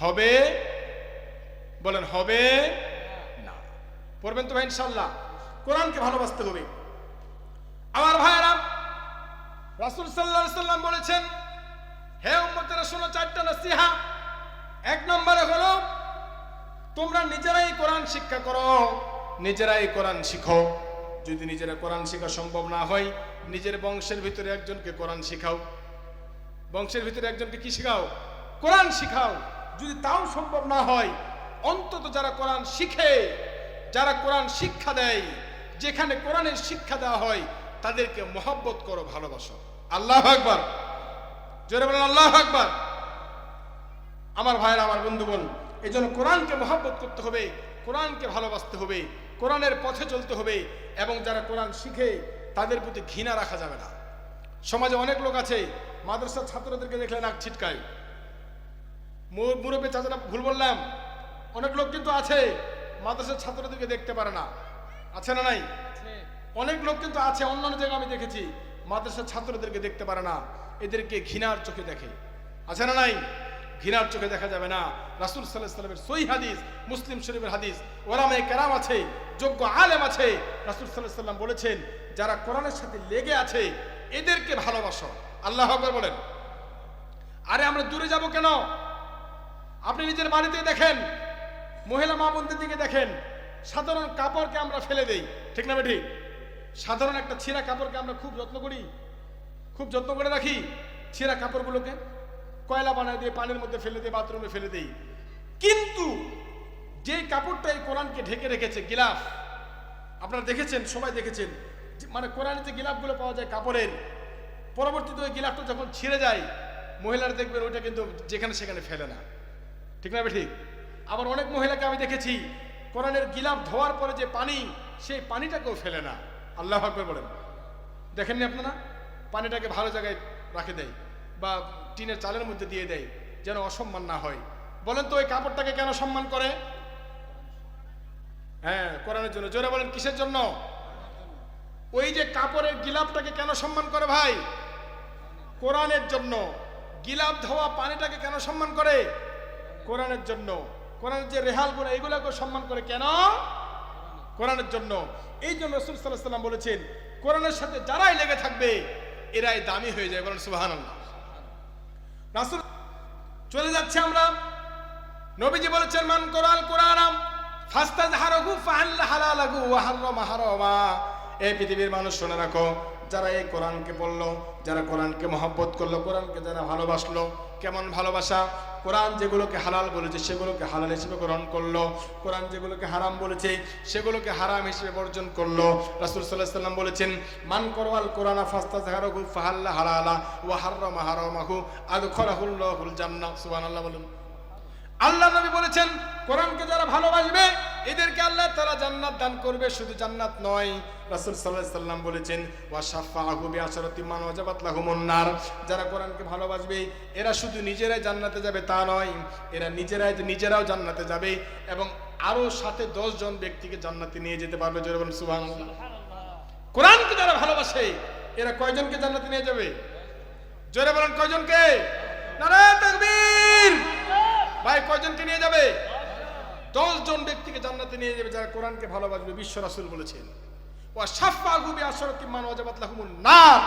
হবে? বলেন হবে না। পড়বেন তো ভাই ইনশাআল্লাহ। কোরআনকে ভালোবাসতে হবে আমার ভাইরা। রাসূল সাল্লাল্লাহু আলাইহি ওয়াসাল্লাম বলেছেন, হে উম্মতেরা শোনো 4টা নসিহা। 1 নম্বরে হলো তোমরা নিজেরাই কোরআন শিক্ষা করো, নিজেরাই কোরআন শিখো। যদি নিজেরা কোরআন শেখা সম্ভব না হয়, নিজের বংশের ভিতরে একজনকে কোরআন শেখাও। বংশের ভিতরে একজনকে কি শেখাও? কোরআন শিখাও। যদি তাও সম্ভব না হয়, অন্তত যারা কোরআন শিখে, যারা কোরআন শিক্ষা দেয়, যেখানে কোরআনের শিক্ষা দেওয়া হয় তাদেরকে মহব্বত করো, ভালোবাসো। আল্লাহু আকবার। জোরে বলেন আল্লাহু আকবার। আমার ভাইরা, আমার বন্ধুগণ, এই জন্য কোরআনকে মহব্বত করতে হবে, কোরআনকে ভালোবাসতে হবে, কোরআনের পথে চলতে হবে। এবং যারা কোরআন শিখে তাদের প্রতি ঘৃণা রাখা যাবে না। সমাজে অনেক লোক আছে মাদ্রাসার ছাত্রদেরকে দেখলে নাক ছিটকায়। মুরব্বী চাচারা ভুল বললাম, অনেক লোক কিন্তু আছে মাদ্রাসার ছাত্রদেরকে দেখতে পারে না। আছে না নাই? অনেক লোক কিন্তু আছে, অন্যান্য জায়গায় আমি দেখেছি মাদ্রাসার ছাত্রদেরকে দেখতে পারে না, এদেরকে ঘৃণার চোখে দেখে। আছে না নাই? ঘৃণার চোখে দেখা যাবে না। রাসূল সাল্লাল্লাহু আলাইহি ওয়াসাল্লামের সহিহ হাদিস, মুসলিম শরীফের হাদিস, ওলামায়ে কেরাম আছে, যোগ্য আলেম আছে। রাসূল সাল্লাল্লাহু আলাইহি ওয়াসাল্লাম বলেছেন যারা কোরআনের সাথে লেগে আছে এদেরকে ভালোবাসো। আল্লাহু আকবার বলেন। আরে আমরা দূরে যাব কেন? আপনি নিজের বাড়িতে দেখেন, মহিলা মা বোনদের দিকে দেখেন, সাধারণ কাপড়কে আমরা ফেলে দেই, ঠিক না বেঠিক? সাধারণ একটা ছেঁড়া কাপড়কে আমরা খুব যত্ন করি, খুব যত্ন করে রাখি। ছেঁড়া কাপড়গুলোকে কয়লা বানায় দিয়ে পানির মধ্যে ফেলে দিয়ে বাথরুমে ফেলে দেই। কিন্তু যে কাপড়টা এই কোরআনকে ঢেকে রেখেছে, গিলাফ, আপনারা দেখেছেন, সবাই দেখেছেন, মানে কোরআনের যে গিলাফগুলো পাওয়া যায় কাপড়ের, পরবর্তীতে ওই গিলাফটা যখন ছিঁড়ে যায় মহিলারা দেখবেন ওইটা কিন্তু যেখানে সেখানে ফেলে না, ঠিক না ঠিক? আবার অনেক মহিলাকে আমি দেখেছি কোরআনের গিলাফ ধোয়ার পরে যে পানি, সেই পানিটাকেও ফেলে না। আল্লাহু আকবার বলেন। দেখেননি আপনারা? পানিটাকে ভালো জায়গায় রাখে দেয় বা টিনের চালের মধ্যে দিয়ে দেয় যেন অসম্মান না হয়। বলেন তো ওই কাপড়টাকে কেন সম্মান করে? হ্যাঁ, কোরআনের জন্য। জোরে বলেন কিসের জন্য? ওই যে কাপড়ের গিলাফটাকে কেন সম্মান করে ভাই? কোরআনের জন্য। গিলাফ ধোয়া পানিটাকে কেন সম্মান করে? কোরআনের জন্য। কোরআনের যে রেহালগুলো এগুলোকে সম্মান করে কেন? কোরআনের জন্য। এই জন্য রাসূল সাল্লাল্লাহু আলাইহি ওয়াসাল্লাম বলেছেন কোরআনের সাথে যারাই লেগে থাকবে এরাই দামি হয়ে যায়। বলেন সুবহানাল্লাহ। রাসূল চলে যাচ্ছে আমরা, নবীজি বলেছেন মান কোরআন কোরআনাম ফাস্তাযহারহু ফাআল্লা হালালাহু ওয়া হারামা হারামা। এই পৃথিবীর মানুষ শুনে রাখো, যারা এই কোরআনকে পড়লো, যারা কোরআনকে মহব্বত করলো, কোরআনকে যারা ভালোবাসলো, কেমন ভালোবাসা? কোরআন যেগুলোকে হালাল বলেছে সেগুলোকে হালাল হিসেবে গ্রহণ করলো, কোরআন যেগুলোকে হারাম বলেছে সেগুলোকে হারাম হিসেবে বর্জন করলো। রাসূল সাল্লাল্লাহু আলাইহি ওয়াসাল্লাম বলেছেন মান করাল কোরআনা ফাস্তাযহারহু ফাহাল্লা হালালা ওয়া হারামা হারামাহু আদখালাহুল্লাহুল জান্নাহ। সুবহানাল্লাহ বলুন। আল্লাহ নবী বলেছেন কোরআনকে যারা ভালোবাসবে এদেরকে আল্লাহ তাআলা জান্নাত দান করবে। শুধু জান্নাত নয়, রাসূল সাল্লাল্লাহু আলাইহি ওয়াসাল্লাম বলেছেন ওয়া শাফাআহু বিআশরাতি মান ওয়াজাবাত লাহুমুন নার। যারা কোরআনকে ভালোবাসবে এরা শুধু নিজেরাই জান্নাতে যাবে তা নয়, এরা নিজেরাও জান্নাতে যাবে এবং আরো সাথে 10 জন ব্যক্তিকে জান্নাতে নিয়ে যেতে পারবে। জোরে বলুন সুবহানাল্লাহ। কোরআনকে যারা ভালোবাসে এরা কয়জনকে জান্নাতে নিয়ে যাবে? জোরে বলেন কয়জনকে? নারায়ে তাকবীর। ভাই কয়জনকে নিয়ে যাবে? 10 জন ব্যক্তিকে জান্নাতে নিয়ে যাবে যারা কোরআনকে ভালোবাসবে। বিশ্ব রাসূল বলেছেন ওয়া শাফাআহু বিআশরাতি মান ওয়াজাবাত লাহুমুন নার।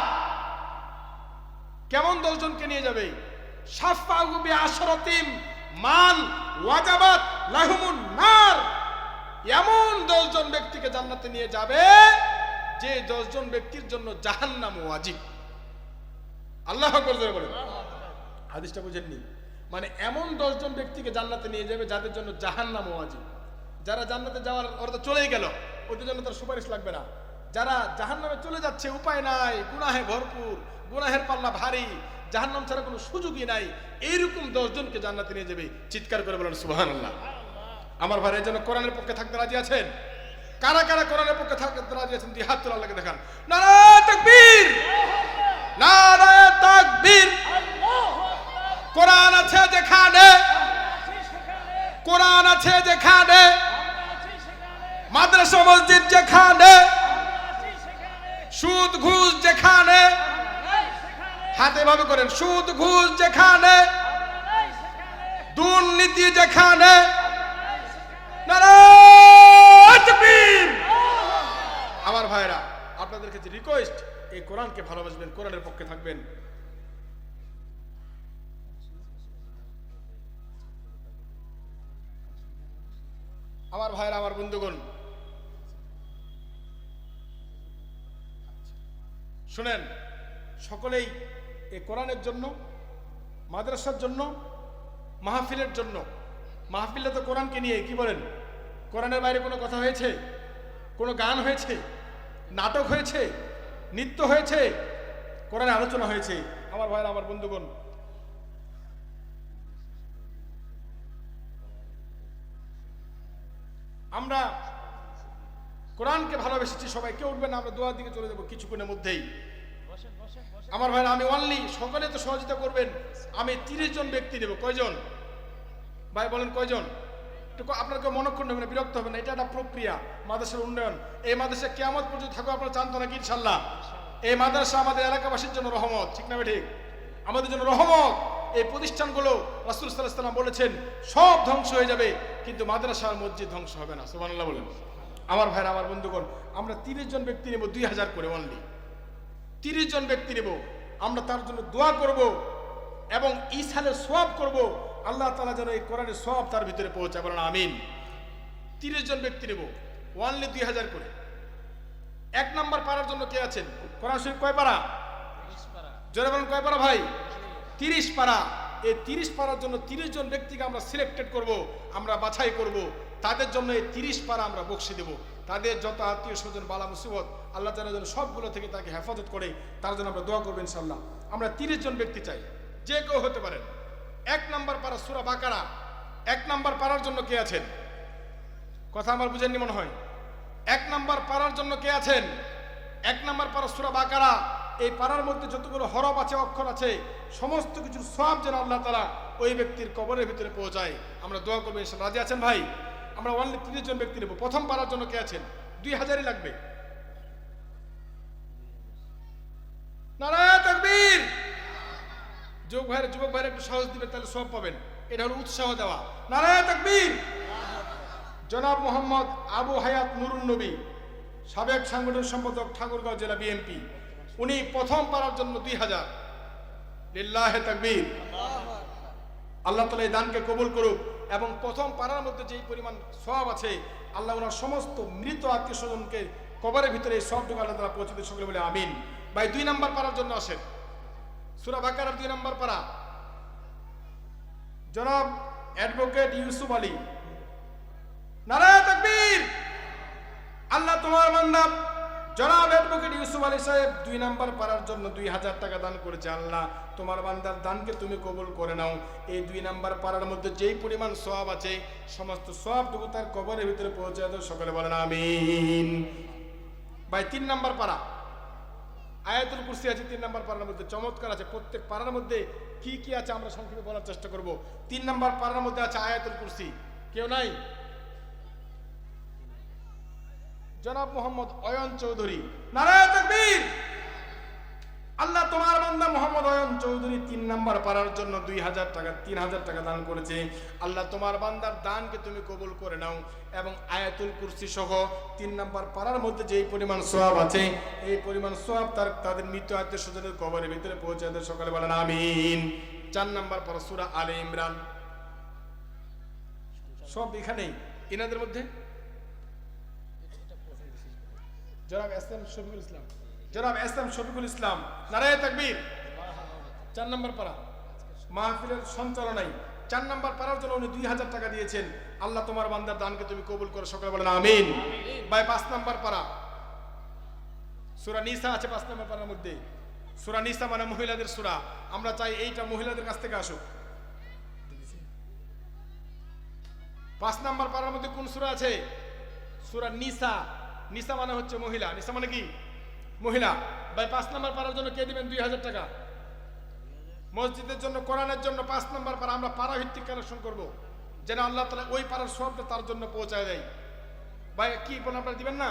কেমন 10 জনকে নিয়ে যাবে? শাফাআহু বিআশরাতি মান ওয়াজাবাত লাহুমুন নার। এমন 10 জন ব্যক্তিকে জান্নাতে নিয়ে যাবে যে 10 জন ব্যক্তির জন্য জাহান্নাম ওয়াজিব। আল্লাহু আকবার জোরে বলেন। হাদিসটা বুঝেননি? মানে এমন 10 জন ব্যক্তিকে জান্নাতে নিয়ে যাবে যাদের জন্য জাহান্নাম ওয়াজিব। যারা জান্নাতে যাওয়ার ওরা তো চলেই গেল, ওদের জন্য তার সুপারিশ লাগবে না। যারা জাহান্নামে চলে যাচ্ছে, উপায় নাই, গুনাহে ভরপুর, গুনাহের পাল্লা ভারী, জাহান্নাম ছাড়া কোনো সুযোগই নাই, এইরকম 10 জনকে জান্নাতে নিয়ে যাবে। চিৎকার করে বলেন সুবহানাল্লাহ। আমার ভাই, এই জন্য কোরআনের পক্ষে থাকতে রাজি আছেন? কারা কারা কোরআনের পক্ষে থাকতে রাজি আছেন? দুই হাত তুলে আল্লাহকে দেখান। নারায়ে তাকবীর, নারায়ে তাকবীর। কোরআন আছে যেখানে, কোরআন আছে যেখানে, মাদ্রাসা মসজিদ যেখানে, সুদ ঘুষ যেখানে, হাতে ভাবে করেন, সুদ ঘুষ যেখানে, দুর্নীতি যেখানে, নারায়ে তাকবীর। আমার ভাইরা, আপনাদের কাছে রিকোয়েস্ট, এই কোরআনকে ভালোবাসবেন, কোরআনের পক্ষে থাকবেন। আমার ভাইরা, আমার বন্ধুগণ, শুনেন, সকলেই এই কোরআনের জন্য, মাদ্রাসার জন্য, মাহফিলের জন্য। মাহফিলে তো কোরআনকে নিয়ে, কি বলেন? কোরআনের বাইরে কোনো কথা হয়েছে? কোনো গান হয়েছে? নাটক হয়েছে? নৃত্য হয়েছে? কোরআনে আলোচনা হয়েছে। আমার ভাইরা, আমার বন্ধুগণ, আমরা কোরআনকে ভালোবেসেছি সবাই। কেউ উঠবেন না, আমরা দোয়ার দিকে চলে যাবো কিছুক্ষণের মধ্যেই। আমার ভাইরা, আমি অনলি, সকলে তো সহযোগিতা করবেন, আমি 30 জন ব্যক্তি নেব। কয়জন ভাই বলেন, কয়জন? আপনার কেউ মনক্ষুণ্ণ হবে না, বিরক্ত হবে না, এটা একটা প্রক্রিয়া, মাদ্রাসার উন্নয়ন। এই মাদ্রাসা কিয়ামত পর্যন্ত থাকবে, আপনারা জানতো নাকি? ইনশাল্লাহ এই মাদ্রাসা আমাদের এলাকাবাসীর জন্য রহমত, ঠিক না ঠিক? আমাদের জন্য রহমত। এই প্রতিষ্ঠানগুলো রাসূল সাল্লাল্লাহু আলাইহি ওয়াসাল্লাম বলেছেন সব ধ্বংস হয়ে যাবে, কিন্তু মাদ্রাসার মসজিদ ধ্বংস হবে না। সুবহানাল্লাহ বলেন। আমার ভাইরা, আমার বন্ধুগণ, আমরা 30 জন ব্যক্তি নেব, 2000 করে অনলি 30 জন ব্যক্তি নেব। আমরা তার জন্য দোয়া করব এবং ইসালের সওয়াব করব। আল্লাহ তাআলা যেন এই কোরআনের সওয়াব তার ভিতরে পৌঁছায়, বলেন আমিন। 30 জন ব্যক্তি নেব, অনলি 2000 করে। 1 নাম্বার পারার জন্য কে আছেন? কোরআন শরীফ কয় পারা? 30 পারা। জোরে বলেন, কয় পারা ভাই? 30 পারা। এই 30 পারার জন্য 30 জন ব্যক্তিকে আমরা সিলেক্টেড করব, আমরা বাছাই করব। তাদের জন্য এই 30 পারা আমরা বকশি দেব। তাদের যত আত্মীয় স্বজন বালা মুসিবত আল্লাহ তাআলা যেন সবগুলো থেকে তাকে হেফাজত করে, তার জন্য আমরা দোয়া করব ইনশাআল্লাহ। আমরা 30 জন ব্যক্তি চাই, যে কেউ হতে পারেন। 1 নাম্বার পারা সূরা বাকারা। 1 নাম্বার পারার জন্য কে আছেন? কথা আমার বুঝেননি মনে হয়। 1 নাম্বার পারার জন্য কে আছেন? 1 নাম্বার পারা সূরা বাকারা। এই পারার মধ্যে যতগুলো হরফ আছে, অক্ষর আছে, সমস্ত কিছুর সওয়াব যেন আল্লাহ তাআলা ওই ব্যক্তির কবরের ভিতরে পৌঁছায়, আমরা দোয়া করব ইনশাআল্লাহ। রাজি আছেন ভাই? আমরা অনলি 30 জন ব্যক্তি নেব। প্রথম পারার জন্য কে আছেন? 2000ই লাগবে। নারায়ে তাকবীর। যুবক ভাইরা একটু সাহস দিবেন, তাহলে সওয়াব পাবেন। এটা হলো উৎসাহ দেওয়া। নারায়ে তাকবীর। জনাব মোহাম্মদ আবু হায়াত নুরুন নবী, সাবেক সাংগঠনিক সম্পাদক, ঠাকুরগাঁও জেলা বিএনপি, উনি প্রথম পারার জন্য 2000। লিল্লাহি তাকবীর। আল্লাহ তাআলা এই দানকে কবুল করুক এবং প্রথম পারার মধ্যে যেই পরিমাণ সওয়াব আছে, আল্লাহ ওনার সমস্ত মৃত আত্মীয় স্বজনকে কবরের ভিতরে এই সওয়াবটুকু আল্লাহ তাআলা পৌঁছে দিন, সকলে বলে আমিন। ভাই 2 নাম্বার পারার জন্য আসেন, সূরা বাকারার 2 নাম্বার পারা। জনাব অ্যাডভোকেট ইউসুফ আলী। নারায়ে তাকবীর। আল্লাহ তোমার বান্দা জনাব অ্যাডভোকেট ইউসুফ আলী সাহেব 2 নাম্বার পারার জন্য 2000 টাকা দান করেছে। আল্লাহ তোমার বান্দার দানকে তুমি কবুল করে নাও। এই 2 নাম্বার পারার মধ্যে যেই পরিমাণ সওয়াব আছে, সমস্ত সওয়াবটুকু তার কবরের ভিতরে পৌঁছে দাও, সকলে বলেন আমিন। ভাই 3 নাম্বার পারা, আয়াতুল কুরসি আছে 3 নাম্বার পারার মধ্যে, চমৎকার আছে। প্রত্যেক পারার মধ্যে কি কি আছে আমরা সংক্ষেপে বলার চেষ্টা করব। 3 নাম্বার পারার মধ্যে আছে আয়াতুল কুরসি। কেউ নাই? জনাব মোহাম্মদ অয়ন চৌধুরী। নারায়ে তাকবীর। আল্লাহ তোমার বান্দা মোহাম্মদ অয়ন চৌধুরী 3 নাম্বার পারার জন্য 2000 টাকা, 3000 টাকা দান করেছে। আল্লাহ তোমার বান্দার দানকে তুমি কবুল করে নাও এবং আয়াতুল কুরসি সহ 3 নাম্বার পারার মধ্যে যেই পরিমাণ সওয়াব আছে, এই পরিমাণ সওয়াব তাদের মৃত আত্মীয় স্বজনের কবরের ভিতরে পৌঁছে দেয়, সকালে বলেন আমিন। 4 নাম্বার পারা সূরা আলে ইমরান। সব এখানেই এনাদের মধ্যে জনাব এস এম শফিকুল ইসলাম, জনাব এস এম শফিকুল ইসলাম। নারায়ে তাকবীর। 4 নাম্বার পারা মাহফিলের সঞ্চালনায় 4 নাম্বার পারার জন্য উনি 2000 টাকা দিয়েছেন। আল্লাহ তোমার বান্দার দানকে তুমি কবুল করো, সকলে বলেন আমিন। ভাই 5 নাম্বার পারা সূরা নিসা আছে 5 নাম্বার পারার মধ্যে। সূরা নিসা মানে মহিলাদের সূরা। আমরা চাই এইটা মহিলাদের কাছ থেকে আসুক। 5 নাম্বার পারার মধ্যে কোন সূরা আছে? সূরা নিসা। নিসা মানে হচ্ছে মহিলা। নিসা মানে কি? মহিলা। ভাই 5 নাম্বার পারার জন্য কে দিবেন 2000 টাকা? মসজিদের জন্য, কোরআনের জন্য 5 নাম্বার পারা আমরা পারা ভিত্তিক কালেকশন করব, যেন আল্লাহ তাআলা ওই পারার সবটা তার জন্য পৌঁছায় দেয়। ভাই কি বলেন, আপনারা দিবেন না?